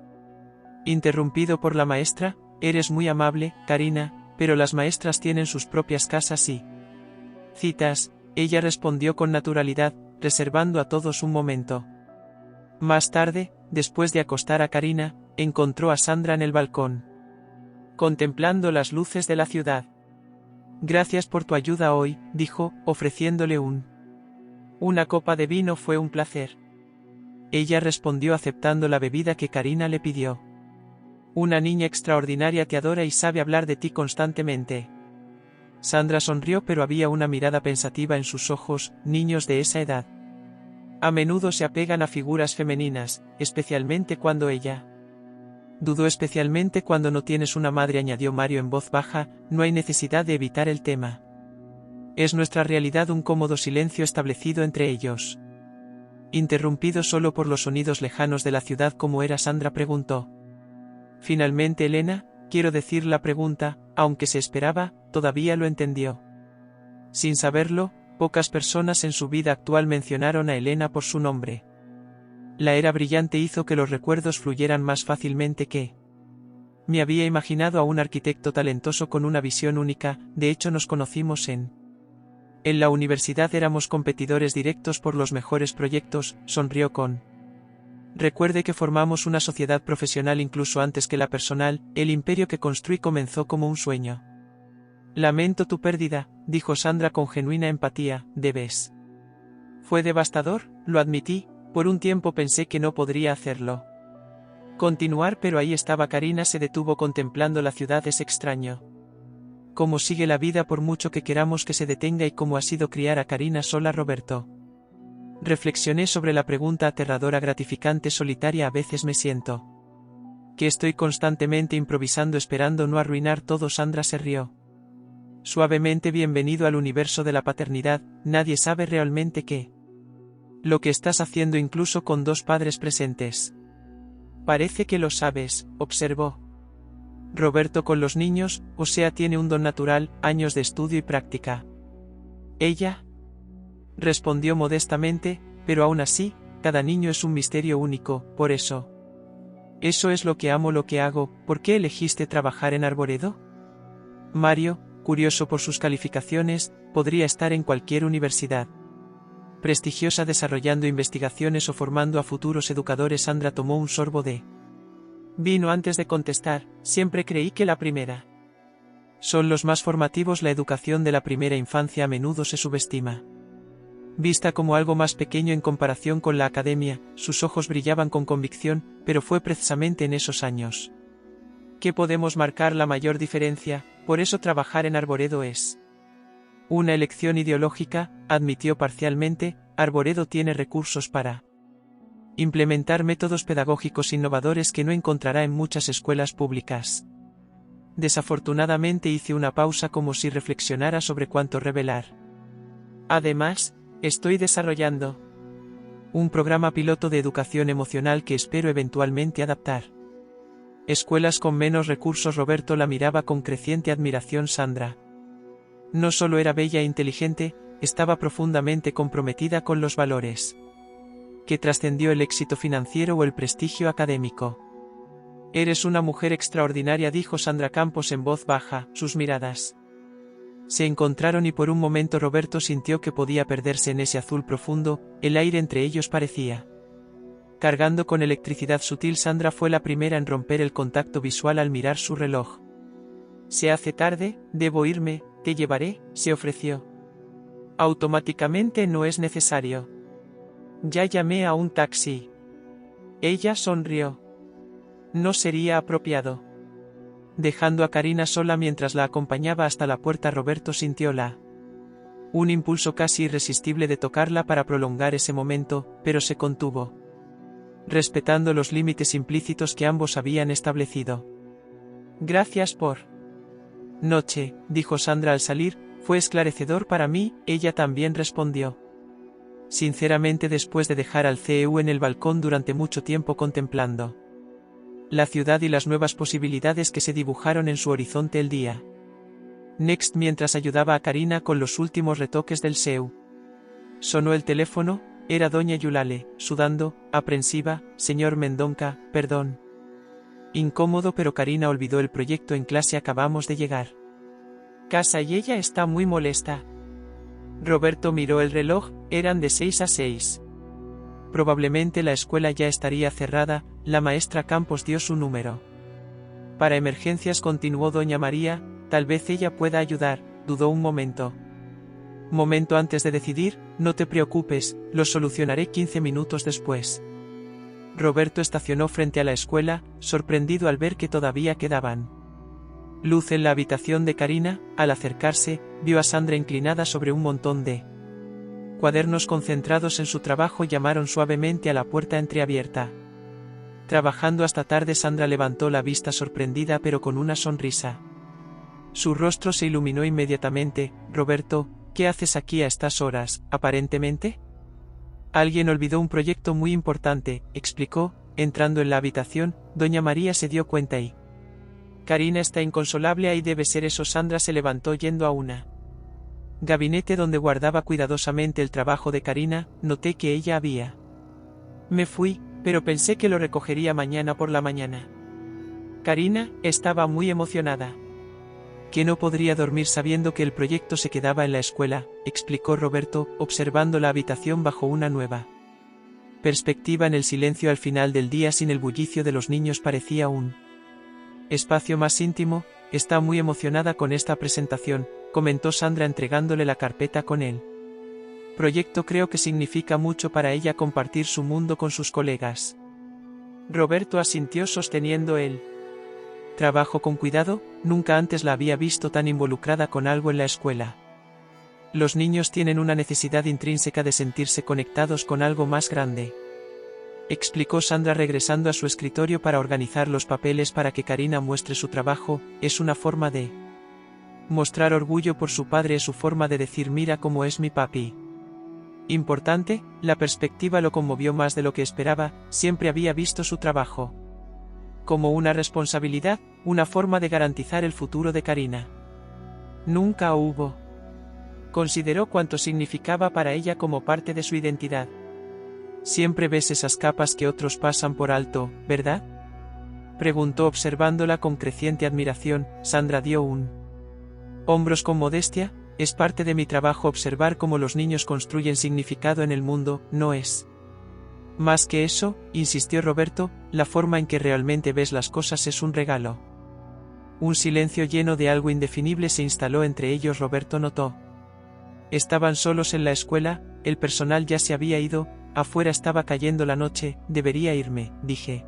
interrumpido por la maestra. Eres muy amable, Karina, pero las maestras tienen sus propias casas y citas. Ella respondió con naturalidad, reservando a todos un momento. Más tarde, después de acostar a Karina, encontró a Sandra en el balcón, contemplando las luces de la ciudad. Gracias por tu ayuda hoy, dijo, ofreciéndole una copa de vino. Fue un placer. Ella respondió aceptando la bebida que Karina le pidió. Una niña extraordinaria, te adora y sabe hablar de ti constantemente. Sandra sonrió, pero había una mirada pensativa en sus ojos. Niños de esa edad a menudo se apegan a figuras femeninas, especialmente cuando ella dudó, especialmente cuando no tienes una madre, añadió Mario en voz baja. No hay necesidad de evitar el tema. Es nuestra realidad. Un cómodo silencio establecido entre ellos, interrumpido solo por los sonidos lejanos de la ciudad. ¿Cómo era Sandra?, preguntó finalmente Elena. Quiero decir, la pregunta, aunque se esperaba, todavía lo entendió. Sin saberlo, pocas personas en su vida actual mencionaron a Elena por su nombre. La era brillante hizo que los recuerdos fluyeran más fácilmente que me había imaginado. A un arquitecto talentoso con una visión única. De hecho, nos conocimos en la universidad. Éramos competidores directos por los mejores proyectos, sonrió con recuerde que formamos una sociedad profesional incluso antes que la personal. El imperio que construí comenzó como un sueño. Lamento tu pérdida, dijo Sandra con genuina empatía. ¿Debes? Fue devastador, lo admití. Por un tiempo pensé que no podría hacerlo continuar, pero ahí estaba Karina. Se detuvo contemplando la ciudad. Es extraño cómo sigue la vida por mucho que queramos que se detenga, y cómo ha sido criar a Karina sola. Roberto. Reflexioné sobre la pregunta aterradora, gratificante, solitaria. A veces me siento que estoy constantemente improvisando, esperando no arruinar todo. Sandra se rió Suavemente bienvenido al universo de la paternidad, nadie sabe realmente qué. Lo que estás haciendo incluso con dos padres presentes. Parece que lo sabes, observó. Roberto con los niños, o sea, tiene un don natural, años de estudio y práctica. ¿Ella? Respondió modestamente, pero aún así, cada niño es un misterio único, por eso. Eso es lo que amo, lo que hago. ¿Por qué elegiste trabajar en Arboredo? Mario, curioso por sus calificaciones, podría estar en cualquier universidad prestigiosa desarrollando investigaciones o formando a futuros educadores. Sandra tomó un sorbo de vino antes de contestar. Siempre creí que la primera. Son los más formativos. La educación de la primera infancia a menudo se subestima. Vista como algo más pequeño en comparación con la academia, sus ojos brillaban con convicción, pero fue precisamente en esos años que podemos marcar la mayor diferencia. Por eso trabajar en Arboredo es una elección ideológica, admitió parcialmente. Arboredo tiene recursos para implementar métodos pedagógicos innovadores que no encontrará en muchas escuelas públicas. Desafortunadamente hice una pausa como si reflexionara sobre cuánto revelar. Además, estoy desarrollando un programa piloto de educación emocional que espero eventualmente adaptar. Escuelas con menos recursos. Roberto la miraba con creciente admiración. Sandra no solo era bella e inteligente, estaba profundamente comprometida con los valores que trascendió el éxito financiero o el prestigio académico. Eres una mujer extraordinaria, dijo Sandra Campos en voz baja. Sus miradas se encontraron y por un momento Roberto sintió que podía perderse en ese azul profundo. El aire entre ellos parecía cargando con electricidad sutil. Sandra fue la primera en romper el contacto visual al mirar su reloj. Se hace tarde, debo irme. Te llevaré, se ofreció. Automáticamente no es necesario. Ya llamé a un taxi. Ella sonrió. No sería apropiado. Dejando a Karina sola mientras la acompañaba hasta la puerta, Roberto sintió un impulso casi irresistible de tocarla para prolongar ese momento, pero se contuvo, respetando los límites implícitos que ambos habían establecido. Gracias por noche, dijo Sandra al salir, fue esclarecedor para mí. Ella también respondió. Sinceramente, después de dejar al CEU en el balcón durante mucho tiempo contemplando la ciudad y las nuevas posibilidades que se dibujaron en su horizonte el día Next mientras ayudaba a Karina con los últimos retoques del CEU. Sonó el teléfono, era doña Yulale, sudando, aprensiva. Señor Mendonca, perdón. Incómodo, pero Karina olvidó el proyecto en clase. Acabamos de llegar casa y ella está muy molesta. Roberto miró el reloj, eran de 6 a 6. Probablemente la escuela ya estaría cerrada. La maestra Campos dio su número para emergencias, continuó doña María. Tal vez ella pueda ayudar. Dudó un momento antes de decidir. No te preocupes, lo solucionaré 15 minutos después. Roberto estacionó frente a la escuela, sorprendido al ver que todavía quedaban luz en la habitación de Karina. Al acercarse, vio a Sandra inclinada sobre un montón de cuadernos concentrados en su trabajo. Llamaron suavemente a la puerta entreabierta. Trabajando hasta tarde. Sandra levantó la vista sorprendida pero con una sonrisa. Su rostro se iluminó inmediatamente. Roberto, ¿qué haces aquí a estas horas, aparentemente? Alguien olvidó un proyecto muy importante, explicó, entrando en la habitación. Doña María se dio cuenta y Karina está inconsolable. Ahí debe ser eso. Sandra se levantó yendo a una gabinete donde guardaba cuidadosamente el trabajo de Karina. Noté que ella había me fui, pero pensé que lo recogería mañana por la mañana. Karina estaba muy emocionada. Que no podría dormir sabiendo que el proyecto se quedaba en la escuela, explicó Roberto, observando la habitación bajo una nueva perspectiva. En el silencio al final del día, sin el bullicio de los niños, parecía un espacio más íntimo. Está muy emocionada con esta presentación, comentó Sandra entregándole la carpeta con el proyecto. Creo que significa mucho para ella compartir su mundo con sus colegas. Roberto asintió sosteniendo el trabajo con cuidado. Nunca antes la había visto tan involucrada con algo en la escuela. Los niños tienen una necesidad intrínseca de sentirse conectados con algo más grande, explicó Sandra regresando a su escritorio para organizar los papeles para que Karina muestre su trabajo. Es una forma de Mostrar orgullo por su padre es su forma de decir mira cómo es mi papi. Importante, la perspectiva lo conmovió más de lo que esperaba, siempre había visto su trabajo como una responsabilidad, una forma de garantizar el futuro de Karina. Nunca hubo. Consideró cuánto significaba para ella como parte de su identidad. Siempre ves esas capas que otros pasan por alto, ¿verdad? Preguntó observándola con creciente admiración. Sandra dio un hombros con modestia. Es parte de mi trabajo observar cómo los niños construyen significado en el mundo, ¿no es? Más que eso, insistió Roberto, la forma en que realmente ves las cosas es un regalo. Un silencio lleno de algo indefinible se instaló entre ellos. Roberto notó. Estaban solos en la escuela, el personal ya se había ido, afuera estaba cayendo la noche. Debería irme, dije.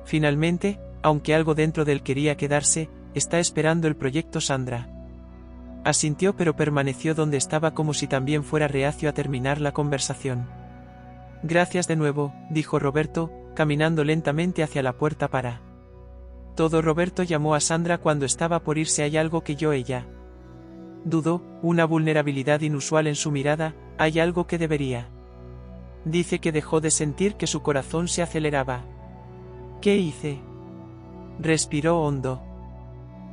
Finalmente, aunque algo dentro de él quería quedarse, está esperando el proyecto. Sandra asintió pero permaneció donde estaba como si también fuera reacio a terminar la conversación. Gracias de nuevo, dijo Roberto, caminando lentamente hacia la puerta para todo. Roberto llamó a Sandra cuando estaba por irse. ¿Hay algo que ella? Dudó, una vulnerabilidad inusual en su mirada. ¿Hay algo que debería? Dice que dejó de sentir que su corazón se aceleraba. ¿Qué hice? Respiró hondo.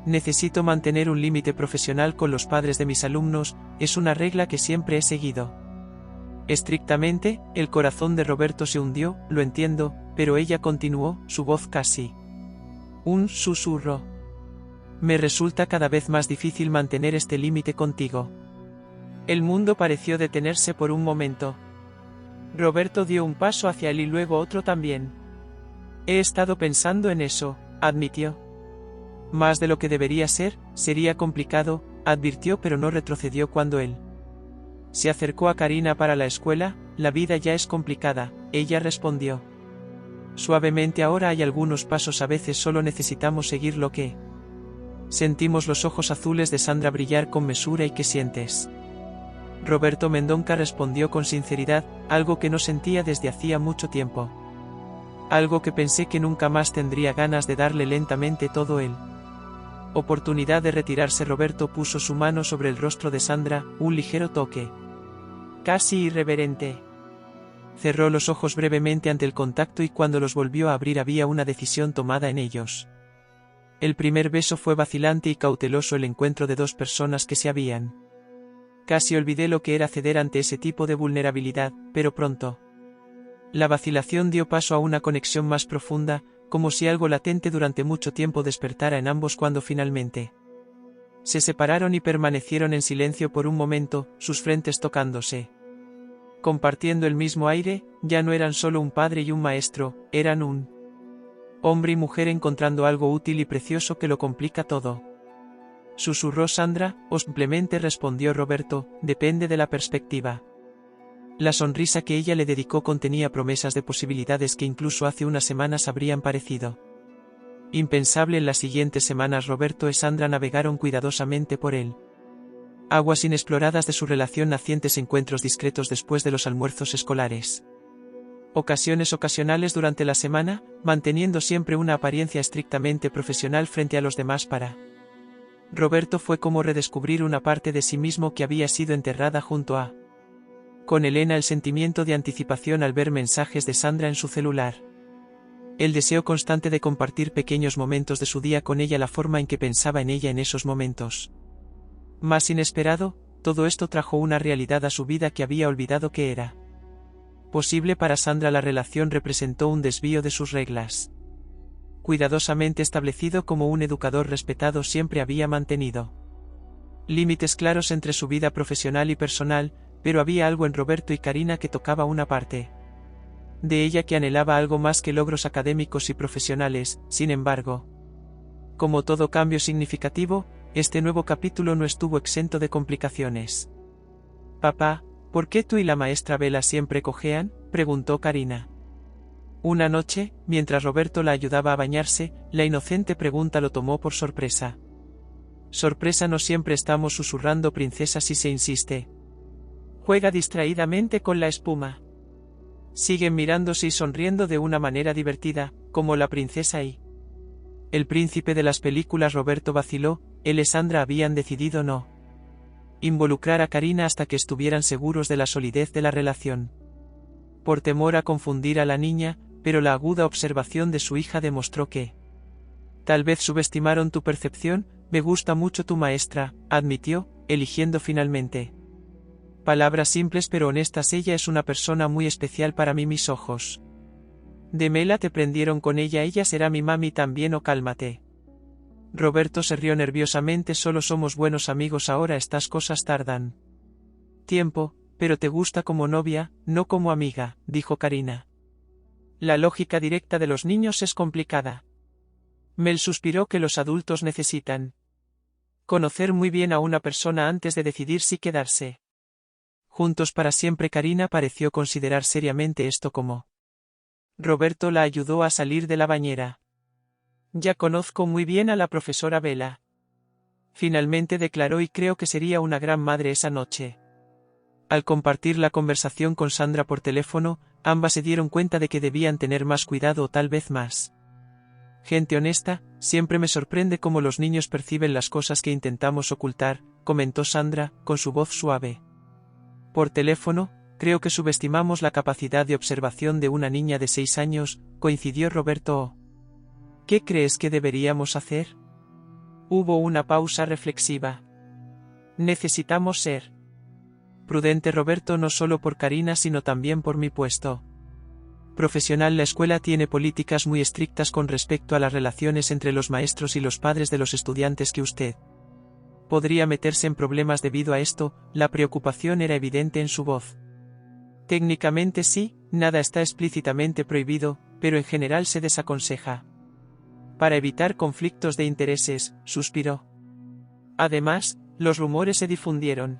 Necesito mantener un límite profesional con los padres de mis alumnos, es una regla que siempre he seguido. Estrictamente, el corazón de Roberto se hundió. Lo entiendo, pero ella continuó, su voz casi un susurro. Me resulta cada vez más difícil mantener este límite contigo. El mundo pareció detenerse por un momento. Roberto dio un paso hacia él y luego otro también. He estado pensando en eso, admitió. Más de lo que debería ser, sería complicado, advirtió, pero no retrocedió cuando él se acercó a Karina para la escuela. La vida ya es complicada, ella respondió suavemente. Ahora hay algunos pasos, a veces solo necesitamos seguir lo que sentimos. Los ojos azules de Sandra brillar con mesura. ¿Y qué sientes? Roberto Mendonca respondió con sinceridad, algo que no sentía desde hacía mucho tiempo. Algo que pensé que nunca más tendría ganas de darle lentamente todo él. Oportunidad de retirarse. Roberto puso su mano sobre el rostro de Sandra, un ligero toque casi irreverente. Cerró los ojos brevemente ante el contacto y cuando los volvió a abrir había una decisión tomada en ellos. El primer beso fue vacilante y cauteloso, el encuentro de dos personas que se habían. Casi olvidé lo que era ceder ante ese tipo de vulnerabilidad, pero pronto la vacilación dio paso a una conexión más profunda, como si algo latente durante mucho tiempo despertara en ambos cuando finalmente se separaron y permanecieron en silencio por un momento, sus frentes tocándose. Compartiendo el mismo aire, ya no eran solo un padre y un maestro, eran un hombre y mujer encontrando algo útil y precioso que lo complica todo. Susurró Sandra, o simplemente respondió Roberto, depende de la perspectiva. La sonrisa que ella le dedicó contenía promesas de posibilidades que incluso hace unas semanas habrían parecido impensable. En las siguientes semanas Roberto y Sandra navegaron cuidadosamente por él. Aguas inexploradas de su relación, nacientes encuentros discretos después de los almuerzos escolares. Ocasiones ocasionales durante la semana, manteniendo siempre una apariencia estrictamente profesional frente a los demás. Para Roberto fue como redescubrir una parte de sí mismo que había sido enterrada junto a con Elena, el sentimiento de anticipación al ver mensajes de Sandra en su celular. El deseo constante de compartir pequeños momentos de su día con ella, la forma en que pensaba en ella en esos momentos. Más inesperado, todo esto trajo una realidad a su vida que había olvidado que era posible. Para Sandra la relación representó un desvío de sus reglas. Cuidadosamente establecido como un educador respetado, siempre había mantenido límites claros entre su vida profesional y personal, pero había algo en Roberto y Karina que tocaba una parte de ella que anhelaba algo más que logros académicos y profesionales. Sin embargo, como todo cambio significativo, este nuevo capítulo no estuvo exento de complicaciones. Papá, ¿por qué tú y la maestra Vela siempre cojean?, preguntó Karina. Una noche, mientras Roberto la ayudaba a bañarse, la inocente pregunta lo tomó por sorpresa. Sorpresa no siempre, estamos susurrando princesa si se insiste. Juega distraídamente con la espuma. Siguen mirándose y sonriendo de una manera divertida, como la princesa y el príncipe de las películas. Roberto vaciló, él y Sandra habían decidido no involucrar a Karina hasta que estuvieran seguros de la solidez de la relación. Por temor a confundir a la niña, pero la aguda observación de su hija demostró que tal vez subestimaron tu percepción. Me gusta mucho tu maestra, admitió, eligiendo finalmente palabras simples pero honestas. Ella es una persona muy especial para mí. Mis ojos de Mela te prendieron con ella. Ella será mi mami también. O cálmate. Roberto se rió nerviosamente. Solo somos buenos amigos ahora. Estas cosas tardan tiempo, pero te gusta como novia, no como amiga, dijo Karina. La lógica directa de los niños es complicada. Mel suspiró. Que los adultos necesitan conocer muy bien a una persona antes de decidir si quedarse juntos para siempre. Karina pareció considerar seriamente esto como. Roberto la ayudó a salir de la bañera. Ya conozco muy bien a la profesora Bella. Finalmente declaró, y creo que sería una gran madre esa noche. Al compartir la conversación con Sandra por teléfono, ambas se dieron cuenta de que debían tener más cuidado o tal vez más gente honesta. Siempre me sorprende cómo los niños perciben las cosas que intentamos ocultar, comentó Sandra, con su voz suave. Por teléfono, creo que subestimamos la capacidad de observación de una niña de 6 años, coincidió Roberto. ¿Qué crees que deberíamos hacer? Hubo una pausa reflexiva. Necesitamos ser prudente, Roberto, no solo por Karina sino también por mi puesto profesional. La escuela tiene políticas muy estrictas con respecto a las relaciones entre los maestros y los padres de los estudiantes. Que usted podría meterse en problemas debido a esto. La preocupación era evidente en su voz. Técnicamente sí, nada está explícitamente prohibido, pero en general se desaconseja. Para evitar conflictos de intereses, suspiró. Además, los rumores se difundieron.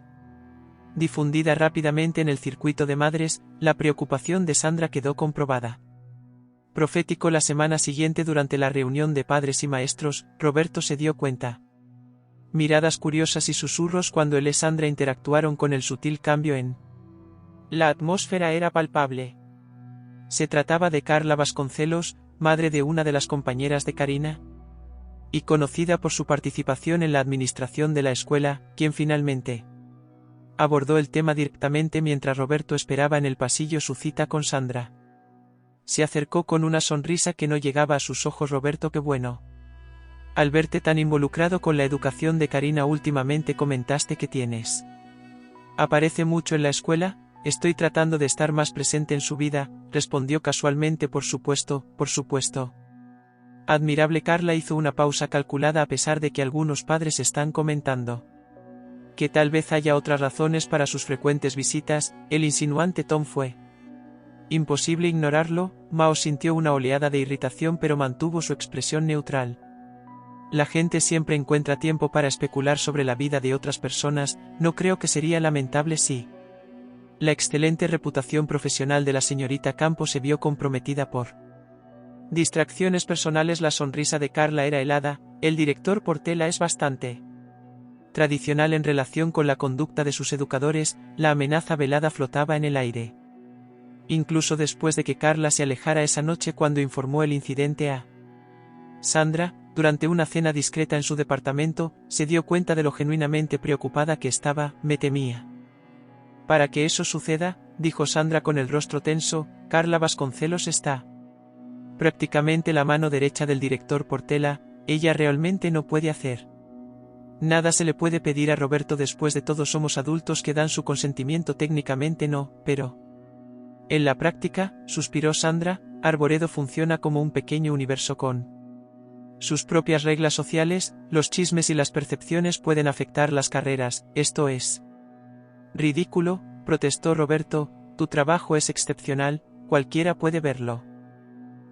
Difundida rápidamente en el circuito de madres, la preocupación de Sandra quedó comprobada. Profético. La semana siguiente, durante la reunión de padres y maestros, Roberto se dio cuenta. Miradas curiosas y susurros cuando él y Sandra interactuaron con el sutil cambio en la atmósfera era palpable. Se trataba de Carla Vasconcelos, madre de una de las compañeras de Karina, y conocida por su participación en la administración de la escuela, quien finalmente abordó el tema directamente mientras Roberto esperaba en el pasillo su cita con Sandra. Se acercó con una sonrisa que no llegaba a sus ojos. Roberto, qué bueno. Al verte tan involucrado con la educación de Karina últimamente, comentaste que tienes. ¿Aparece mucho en la escuela? Estoy tratando de estar más presente en su vida, respondió casualmente. Por supuesto, por supuesto. Admirable. Carla hizo una pausa calculada. A pesar de que algunos padres están comentando que tal vez haya otras razones para sus frecuentes visitas, el insinuante Tom fue imposible ignorarlo. Mao sintió una oleada de irritación pero mantuvo su expresión neutral. La gente siempre encuentra tiempo para especular sobre la vida de otras personas. No creo que sería lamentable si la excelente reputación profesional de la señorita Campos se vio comprometida por distracciones personales. La sonrisa de Carla era helada. El director Portela es bastante tradicional en relación con la conducta de sus educadores. La amenaza velada flotaba en el aire. Incluso después de que Carla se alejara esa noche cuando informó el incidente a Sandra, durante una cena discreta en su departamento, se dio cuenta de lo genuinamente preocupada que estaba. Me temía. Para que eso suceda, dijo Sandra con el rostro tenso, Carla Vasconcelos está prácticamente la mano derecha del director Portela. Ella realmente no puede hacer nada. Se le puede pedir a Roberto. Después de todo somos adultos que dan su consentimiento. Técnicamente no, pero en la práctica, suspiró Sandra, Arboredo funciona como un pequeño universo con sus propias reglas sociales. Los chismes y las percepciones pueden afectar las carreras. Esto es ridículo, protestó Roberto. Tu trabajo es excepcional, cualquiera puede verlo.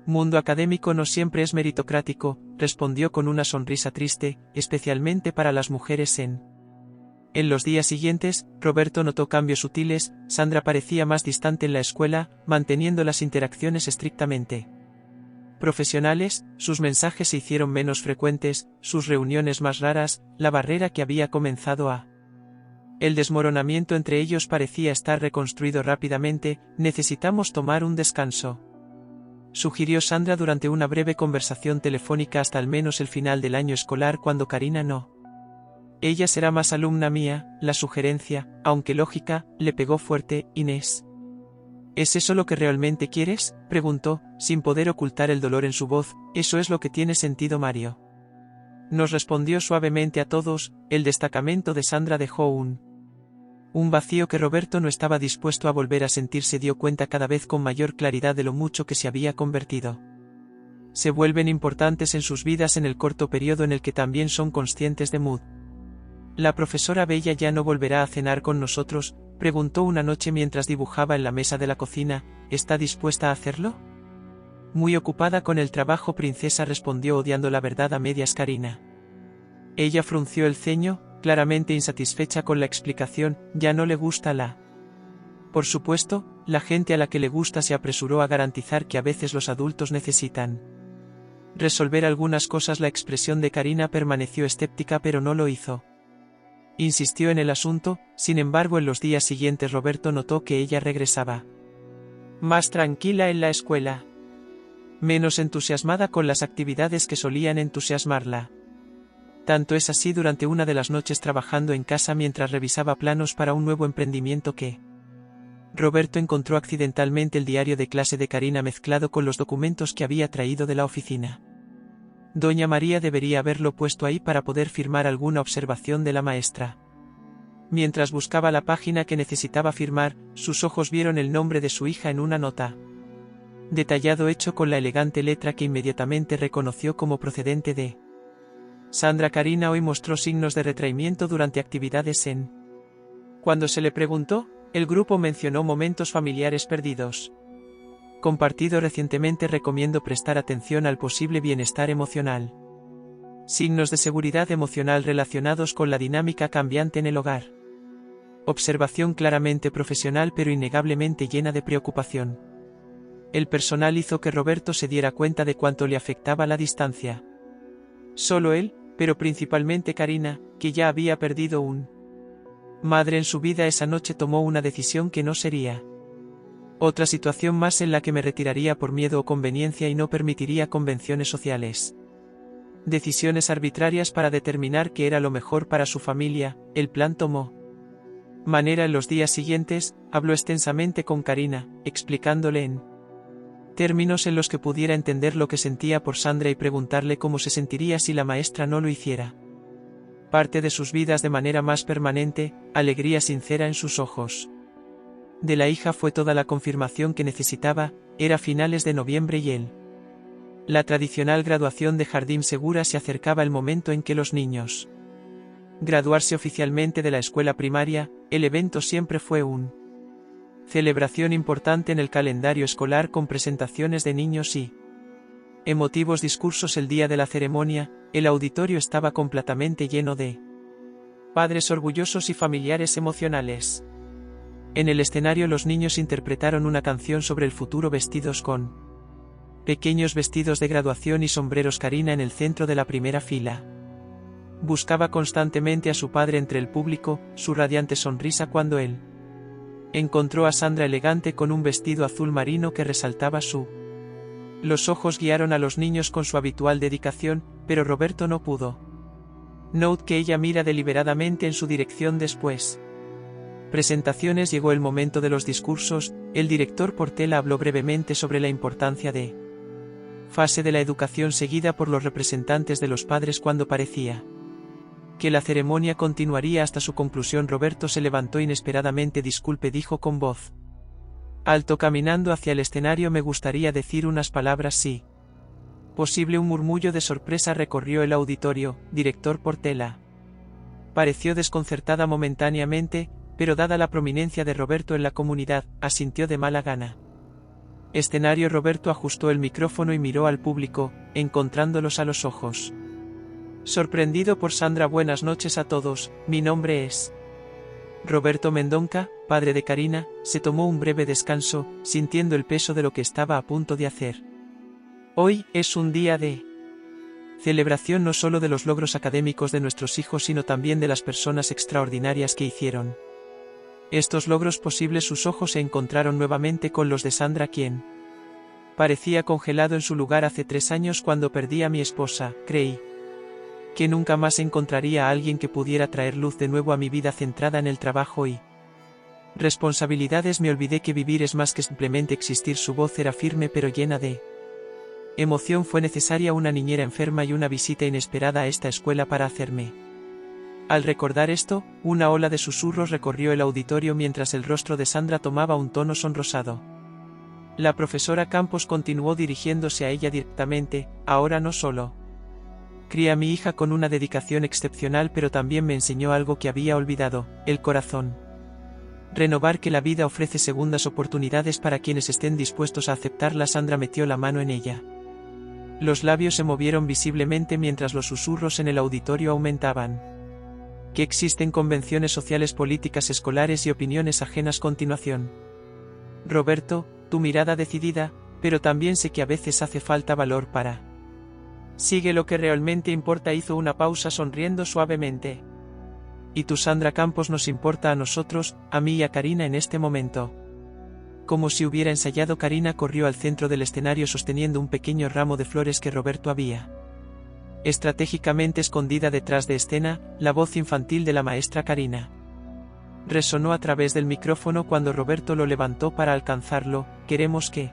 Mundo académico no siempre es meritocrático, respondió con una sonrisa triste, especialmente para las mujeres en los días siguientes, Roberto notó cambios sutiles. Sandra parecía más distante en la escuela, manteniendo las interacciones estrictamente profesionales. Sus mensajes se hicieron menos frecuentes, sus reuniones más raras. La barrera que había comenzado a el desmoronamiento entre ellos parecía estar reconstruido rápidamente. Necesitamos tomar un descanso, sugirió Sandra durante una breve conversación telefónica hasta al menos el final del año escolar, cuando Karina no Ella será más alumna mía, la sugerencia, aunque lógica, le pegó fuerte. Inés. ¿Es eso lo que realmente quieres?, preguntó, sin poder ocultar el dolor en su voz. Eso es lo que tiene sentido, Mario. Nos respondió suavemente a todos. El destacamento de Sandra dejó un vacío que Roberto no estaba dispuesto a volver a sentir. Se dio cuenta cada vez con mayor claridad de lo mucho que se había convertido. Se vuelven importantes en sus vidas en el corto periodo en el que también son conscientes de Mood. ¿La profesora Bella ya no volverá a cenar con nosotros?, preguntó una noche mientras dibujaba en la mesa de la cocina. ¿Está dispuesta a hacerlo? Muy ocupada con el trabajo, princesa, respondió odiando la verdad a medias Karina. Ella frunció el ceño, claramente insatisfecha con la explicación. Ya no le gusta la... Por supuesto, la gente a la que le gusta. Se apresuró a garantizar que a veces los adultos necesitan resolver algunas cosas. La expresión de Karina permaneció escéptica, pero no lo hizo. Insistió en el asunto. Sin embargo, en los días siguientes Roberto notó que ella regresaba más tranquila en la escuela, menos entusiasmada con las actividades que solían entusiasmarla. Tanto es así durante una de las noches trabajando en casa mientras revisaba planos para un nuevo emprendimiento que Roberto encontró accidentalmente el diario de clase de Karina mezclado con los documentos que había traído de la oficina. Doña María debería haberlo puesto ahí para poder firmar alguna observación de la maestra. Mientras buscaba la página que necesitaba firmar, sus ojos vieron el nombre de su hija en una nota detallado hecho con la elegante letra que inmediatamente reconoció como procedente de Sandra. Karina hoy mostró signos de retraimiento durante actividades en... Cuando se le preguntó, el grupo mencionó momentos familiares perdidos. Compartido recientemente. Recomiendo prestar atención al posible bienestar emocional. Signos de seguridad emocional relacionados con la dinámica cambiante en el hogar. Observación claramente profesional pero innegablemente llena de preocupación. El personal hizo que Roberto se diera cuenta de cuánto le afectaba la distancia. Solo él, pero principalmente Karina, que ya había perdido un madre en su vida esa noche, tomó una decisión que no sería otra situación más en la que me retiraría por miedo o conveniencia y no permitiría convenciones sociales. Decisiones arbitrarias para determinar qué era lo mejor para su familia. El plan tomó manera en los días siguientes. Habló extensamente con Karina, explicándole en términos en los que pudiera entender lo que sentía por Sandra y preguntarle cómo se sentiría si la maestra no lo hiciera. Parte de sus vidas de manera más permanente, alegría sincera en sus ojos. De la hija fue toda la confirmación que necesitaba. Era finales de noviembre y la tradicional graduación de Jardín Segura. Se acercaba el momento en que los niños graduarse oficialmente de la escuela primaria. El evento siempre fue una celebración importante en el calendario escolar con presentaciones de niños y emotivos discursos. El día de la ceremonia, el auditorio estaba completamente lleno de padres orgullosos y familiares emocionales. En el escenario los niños interpretaron una canción sobre el futuro vestidos con pequeños vestidos de graduación y sombreros. Karina, en el centro de la primera fila, buscaba constantemente a su padre entre el público. Su radiante sonrisa cuando él encontró a Sandra elegante con un vestido azul marino que resaltaba Los ojos guiaron a los niños con su habitual dedicación, pero Roberto no pudo notar que ella mira deliberadamente en su dirección. Después presentaciones llegó el momento de los discursos. El director Portela habló brevemente sobre la importancia de fase de la educación seguida por los representantes de los padres cuando parecía que la ceremonia continuaría hasta su conclusión. Roberto se levantó inesperadamente. Disculpe, dijo con voz alto caminando hacia el escenario. Me gustaría decir unas palabras si posible. Un murmullo de sorpresa recorrió el auditorio. Director Portela pareció desconcertada momentáneamente, pero dada la prominencia de Roberto en la comunidad, asintió de mala gana. Escenario. Roberto ajustó el micrófono y miró al público, encontrándolos a los ojos. Sorprendido por Sandra. Buenas noches a todos, mi nombre es Roberto Mendonca, padre de Karina. Se tomó un breve descanso, sintiendo el peso de lo que estaba a punto de hacer. Hoy es un día de celebración no solo de los logros académicos de nuestros hijos, sino también de las personas extraordinarias que hicieron estos logros posibles. Sus ojos se encontraron nuevamente con los de Sandra, quien parecía congelado en su lugar. Hace 3 años, cuando perdí a mi esposa, creí Que nunca más encontraría a alguien que pudiera traer luz de nuevo a mi vida centrada en el trabajo y responsabilidades. Me olvidé que vivir es más que simplemente existir. Su voz era firme pero llena de emoción. Fue necesaria una niñera enferma y una visita inesperada a esta escuela para hacerme. Al recordar esto, una ola de susurros recorrió el auditorio mientras el rostro de Sandra tomaba un tono sonrosado. La profesora Campos continuó dirigiéndose a ella directamente: ahora no solo crié a mi hija con una dedicación excepcional, pero también me enseñó algo que había olvidado: el corazón. Renovar, que la vida ofrece segundas oportunidades para quienes estén dispuestos a aceptarla. Sandra metió la mano en ella. Los labios se movieron visiblemente mientras los susurros en el auditorio aumentaban. Que existen convenciones sociales, políticas escolares y opiniones ajenas. Continuación. Roberto, tu mirada decidida, pero también sé que a veces hace falta valor para sigue lo que realmente importa. Hizo una pausa sonriendo suavemente. Y tú, Sandra Campos, nos importa a nosotros, a mí y a Karina en este momento. Como si hubiera ensayado, Karina corrió al centro del escenario sosteniendo un pequeño ramo de flores que Roberto había estratégicamente escondida detrás de escena. La voz infantil de la maestra Karina resonó a través del micrófono cuando Roberto lo levantó para alcanzarlo: queremos que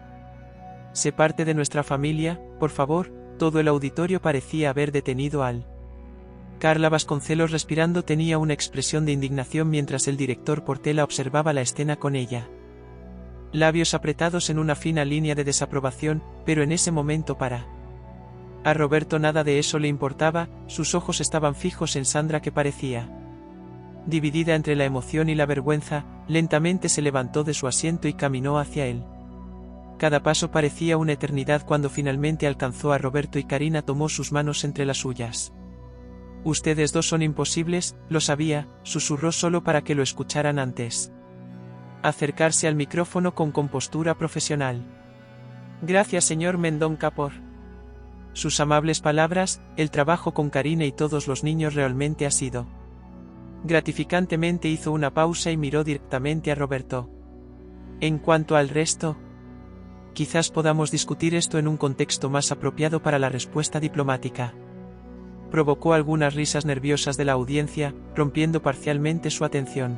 se parte de nuestra familia, por favor. Todo el auditorio parecía haber detenido al Carla Vasconcelos respirando. Tenía una expresión de indignación mientras el director Portela observaba la escena con ella. Labios apretados en una fina línea de desaprobación, pero en ese momento a Roberto nada de eso le importaba. Sus ojos estaban fijos en Sandra, que parecía dividida entre la emoción y la vergüenza. Lentamente se levantó de su asiento y caminó hacia él. Cada paso parecía una eternidad. Cuando finalmente alcanzó a Roberto y Karina tomó sus manos entre las suyas. Ustedes dos son imposibles, lo sabía, susurró solo para que lo escucharan antes acercarse al micrófono con compostura profesional. Gracias, señor Mendonca, por sus amables palabras. El trabajo con Karina y todos los niños realmente ha sido gratificantemente. Hizo una pausa y miró directamente a Roberto. En cuanto al resto, quizás podamos discutir esto en un contexto más apropiado para la respuesta diplomática. Provocó algunas risas nerviosas de la audiencia, rompiendo parcialmente su atención.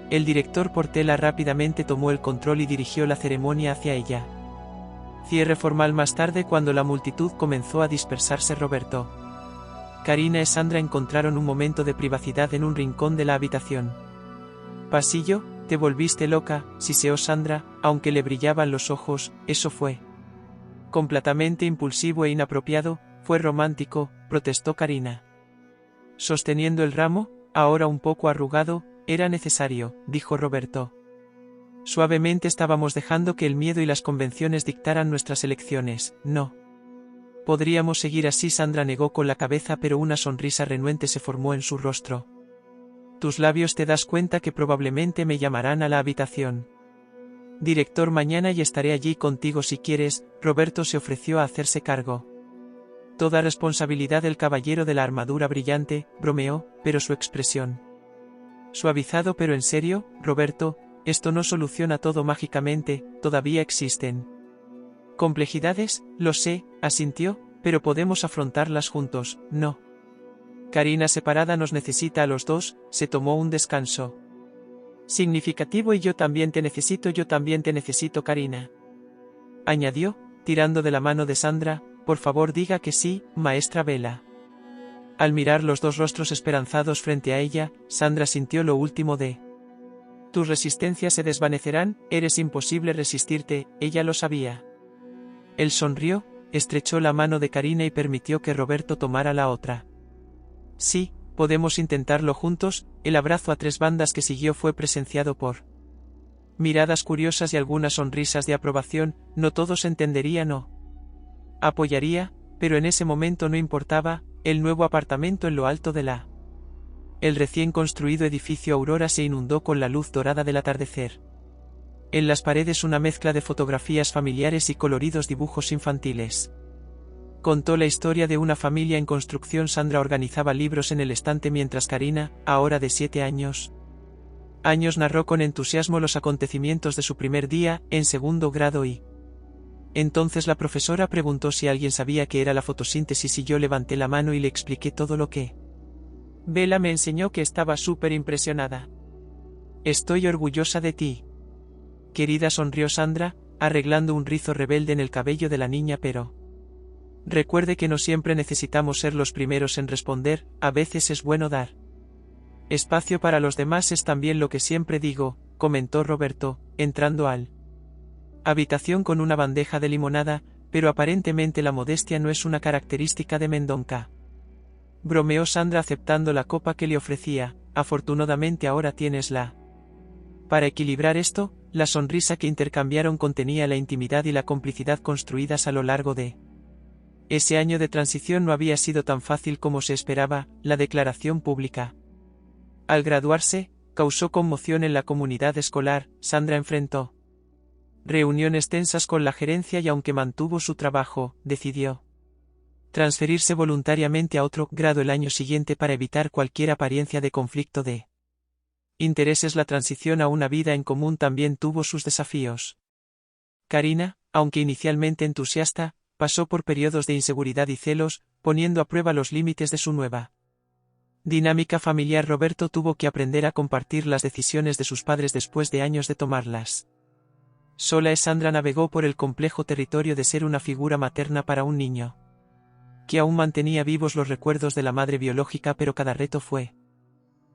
El director Portela rápidamente tomó el control y dirigió la ceremonia hacia ella. Cierre formal más tarde. Cuando la multitud comenzó a dispersarse, Roberto, Karina y Sandra encontraron un momento de privacidad en un rincón de la habitación. Pasillo, te volviste loca, siseó Sandra, aunque le brillaban los ojos. Eso fue completamente impulsivo e inapropiado. Fue romántico, protestó Karina. Sosteniendo el ramo, ahora un poco arrugado. Era necesario, dijo Roberto. Suavemente. Estábamos dejando que el miedo y las convenciones dictaran nuestras elecciones. No podríamos seguir así. Sandra negó con la cabeza, pero una sonrisa renuente se formó en su rostro. Tus labios. Te das cuenta que probablemente me llamarán a la habitación. Director, mañana y estaré allí contigo si quieres. Roberto se ofreció a hacerse cargo. Toda responsabilidad del caballero de la armadura brillante, bromeó, pero su expresión suavizado. Pero en serio, Roberto, esto no soluciona todo mágicamente. Todavía existen complejidades. Lo sé, asintió, pero podemos afrontarlas juntos. No. Karina separada nos necesita a los dos. Se tomó un descanso significativo. Y yo también te necesito. Yo también te necesito, Karina, añadió, tirando de la mano de Sandra. Por favor, diga que sí, maestra Vela. Al mirar los dos rostros esperanzados frente a ella, Sandra sintió lo último de tus resistencias se desvanecerán. Eres imposible resistirte. Ella lo sabía. Él sonrió, estrechó la mano de Karina y permitió que Roberto tomara la otra. Sí, podemos intentarlo juntos. El abrazo a tres bandas que siguió fue presenciado por miradas curiosas y algunas sonrisas de aprobación. No todos entenderían o apoyaría, pero en ese momento no importaba. El nuevo apartamento en lo alto de el recién construido edificio Aurora se inundó con la luz dorada del atardecer. En las paredes una mezcla de fotografías familiares y coloridos dibujos infantiles. Contó la historia de una familia en construcción. Sandra organizaba libros en el estante mientras Karina, ahora de 7 años, narró con entusiasmo los acontecimientos de su primer día en segundo grado y Entonces la profesora preguntó si alguien sabía qué era la fotosíntesis y yo levanté la mano y le expliqué todo lo que. Bella me enseñó que estaba súper impresionada. Estoy orgullosa de ti. Querida, sonrió Sandra, arreglando un rizo rebelde en el cabello de la niña, pero. Recuerde que no siempre necesitamos ser los primeros en responder, a veces es bueno dar. Espacio para los demás es también lo que siempre digo, comentó Roberto, entrando al habitación con una bandeja de limonada, pero aparentemente la modestia no es una característica de Mendonca. Bromeó Sandra aceptando la copa que le ofrecía, afortunadamente ahora tienes la. Para equilibrar esto, la sonrisa que intercambiaron contenía la intimidad y la complicidad construidas a lo largo de. Ese año de transición no había sido tan fácil como se esperaba, la declaración pública. Al graduarse, causó conmoción en la comunidad escolar, Sandra enfrentó reuniones tensas con la gerencia y aunque mantuvo su trabajo, decidió transferirse voluntariamente a otro grado el año siguiente para evitar cualquier apariencia de conflicto de intereses. La transición a una vida en común también tuvo sus desafíos. Karina, aunque inicialmente entusiasta, pasó por periodos de inseguridad y celos, poniendo a prueba los límites de su nueva dinámica familiar. Roberto tuvo que aprender a compartir las decisiones de sus padres después de años de tomarlas sola. Sandra navegó por el complejo territorio de ser una figura materna para un niño que aún mantenía vivos los recuerdos de la madre biológica, pero cada reto fue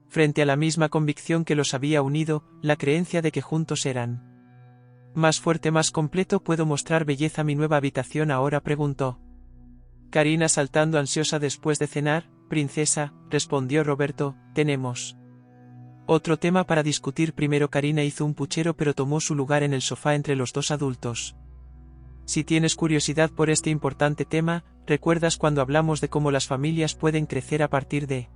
frente a la misma convicción que los había unido, la creencia de que juntos eran más fuerte, más completo. ¿Puedo mostrar belleza mi nueva habitación ahora?, preguntó Karina saltando ansiosa. Después de cenar, princesa, respondió Roberto, tenemos otro tema para discutir primero. Karina hizo un puchero pero tomó su lugar en el sofá entre los dos adultos. Si tienes curiosidad por este importante tema, ¿recuerdas cuando hablamos de cómo las familias pueden crecer a partir de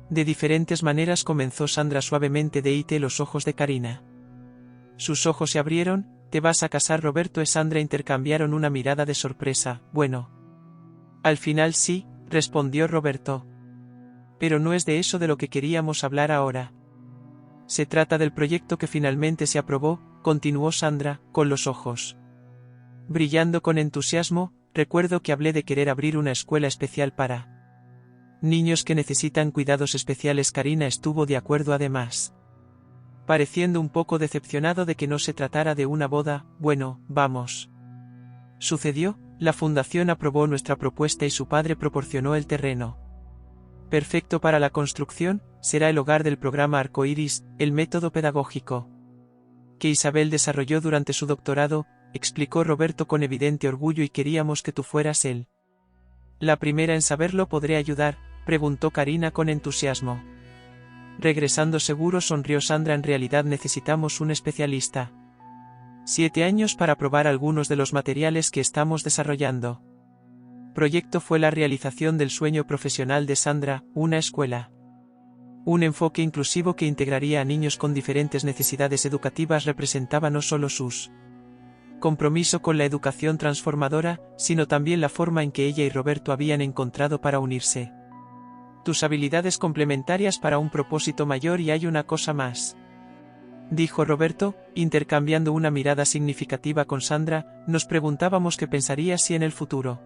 diferentes maneras?, comenzó Sandra suavemente. Deite los ojos de Karina. Sus ojos se abrieron. ¿Te vas a casar, Roberto y Sandra intercambiaron una mirada de sorpresa? Bueno. Al final sí, respondió Roberto. Pero no es de eso de lo que queríamos hablar ahora. Se trata del proyecto que finalmente se aprobó, continuó Sandra, con los ojos brillando con entusiasmo. Recuerdo que hablé de querer abrir una escuela especial para niños que necesitan cuidados especiales. Karina estuvo de acuerdo, además pareciendo un poco decepcionado de que no se tratara de una boda. Bueno, vamos. Sucedió, la fundación aprobó nuestra propuesta y su padre proporcionó el terreno perfecto para la construcción. Será el hogar del programa Arcoíris, el método pedagógico que Isabel desarrolló durante su doctorado, explicó Roberto con evidente orgullo, y queríamos que tú fueras la primera en saberlo. ¿Podré ayudar?, preguntó Karina con entusiasmo. Regresando seguro, sonrió Sandra. En realidad necesitamos un especialista. 7 años para probar algunos de los materiales que estamos desarrollando. Proyecto fue la realización del sueño profesional de Sandra, una escuela. Un enfoque inclusivo que integraría a niños con diferentes necesidades educativas representaba no solo sus compromiso con la educación transformadora, sino también la forma en que ella y Roberto habían encontrado para unirse. Tus habilidades complementarias para un propósito mayor. Y hay una cosa más, dijo Roberto, intercambiando una mirada significativa con Sandra. Nos preguntábamos qué pensaría si en el futuro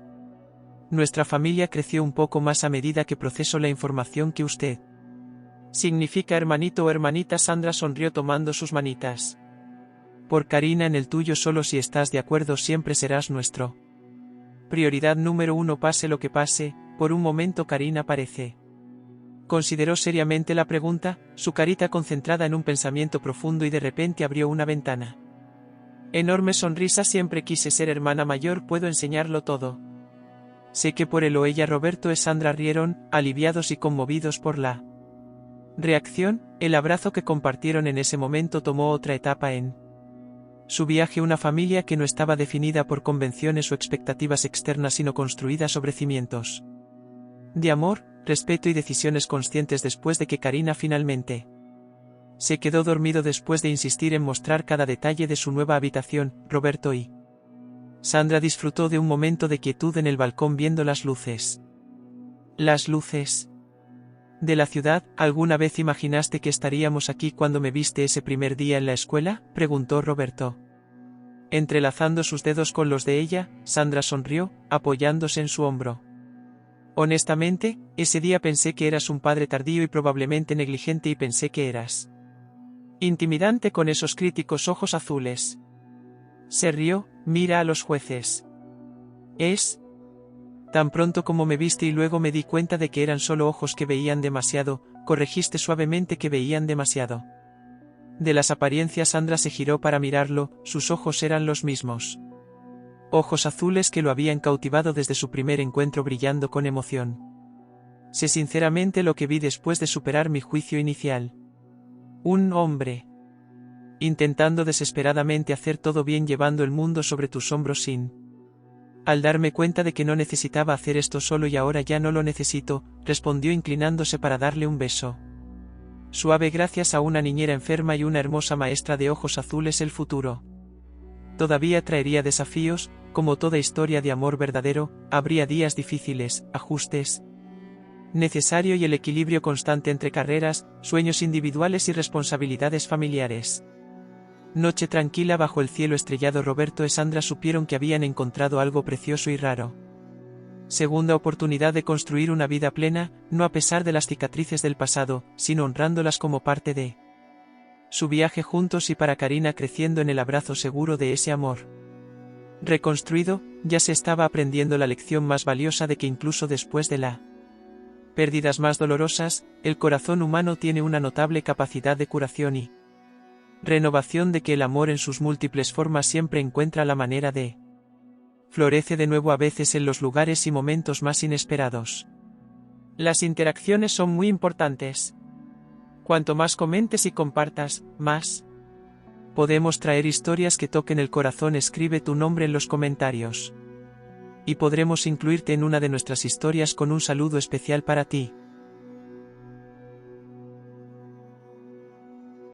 nuestra familia creció un poco más a medida que procesó la información que usted significa hermanito o hermanita. Sandra sonrió tomando sus manitas por Karina en el tuyo. Solo si estás de acuerdo, siempre serás nuestro prioridad número 1, pase lo que pase. Por un momento Karina consideró seriamente la pregunta, su carita concentrada en un pensamiento profundo, y de repente abrió una ventana. Enorme sonrisa. Siempre quise ser hermana mayor. Puedo enseñarlo todo. Sé que por él o ella. Roberto y Sandra rieron, aliviados y conmovidos por la reacción. El abrazo que compartieron en ese momento tomó otra etapa en su viaje. Una familia que no estaba definida por convenciones o expectativas externas, sino construida sobre cimientos de amor, respeto y decisiones conscientes. Después de que Karina finalmente se quedó dormido después de insistir en mostrar cada detalle de su nueva habitación, Roberto y Sandra disfrutó de un momento de quietud en el balcón viendo las luces. Las luces de la ciudad. ¿Alguna vez imaginaste que estaríamos aquí cuando me viste ese primer día en la escuela?, preguntó Roberto. Entrelazando sus dedos con los de ella, Sandra sonrió, apoyándose en su hombro. Honestamente, ese día pensé que eras un padre tardío y probablemente negligente y pensé que eras intimidante con esos críticos ojos azules. Se rió, mira a los jueces. Es tan pronto como me viste y luego me di cuenta de que eran solo ojos que veían demasiado, corregiste suavemente que veían demasiado. De las apariencias Sandra se giró para mirarlo, sus ojos eran los mismos. Ojos azules que lo habían cautivado desde su primer encuentro brillando con emoción. Sé sinceramente lo que vi después de superar mi juicio inicial. Un hombre. Intentando desesperadamente hacer todo bien llevando el mundo sobre tus hombros sin. Al darme cuenta de que no necesitaba hacer esto solo y ahora ya no lo necesito, respondió inclinándose para darle un beso. Suave gracias a una niñera enferma y una hermosa maestra de ojos azules el futuro. Todavía traería desafíos, como toda historia de amor verdadero, habría días difíciles, ajustes necesario y el equilibrio constante entre carreras, sueños individuales y responsabilidades familiares. Noche tranquila bajo el cielo estrellado. Roberto y Sandra supieron que habían encontrado algo precioso y raro. Segunda oportunidad de construir una vida plena, no a pesar de las cicatrices del pasado, sino honrándolas como parte de su viaje juntos y para Karina creciendo en el abrazo seguro de ese amor reconstruido, ya se estaba aprendiendo la lección más valiosa de que incluso después de las pérdidas más dolorosas, el corazón humano tiene una notable capacidad de curación y renovación, de que el amor en sus múltiples formas siempre encuentra la manera de florece de nuevo, a veces en los lugares y momentos más inesperados. Las interacciones son muy importantes. Cuanto más comentes y compartas, más podemos traer historias que toquen el corazón. Escribe tu nombre en los comentarios y podremos incluirte en una de nuestras historias con un saludo especial para ti.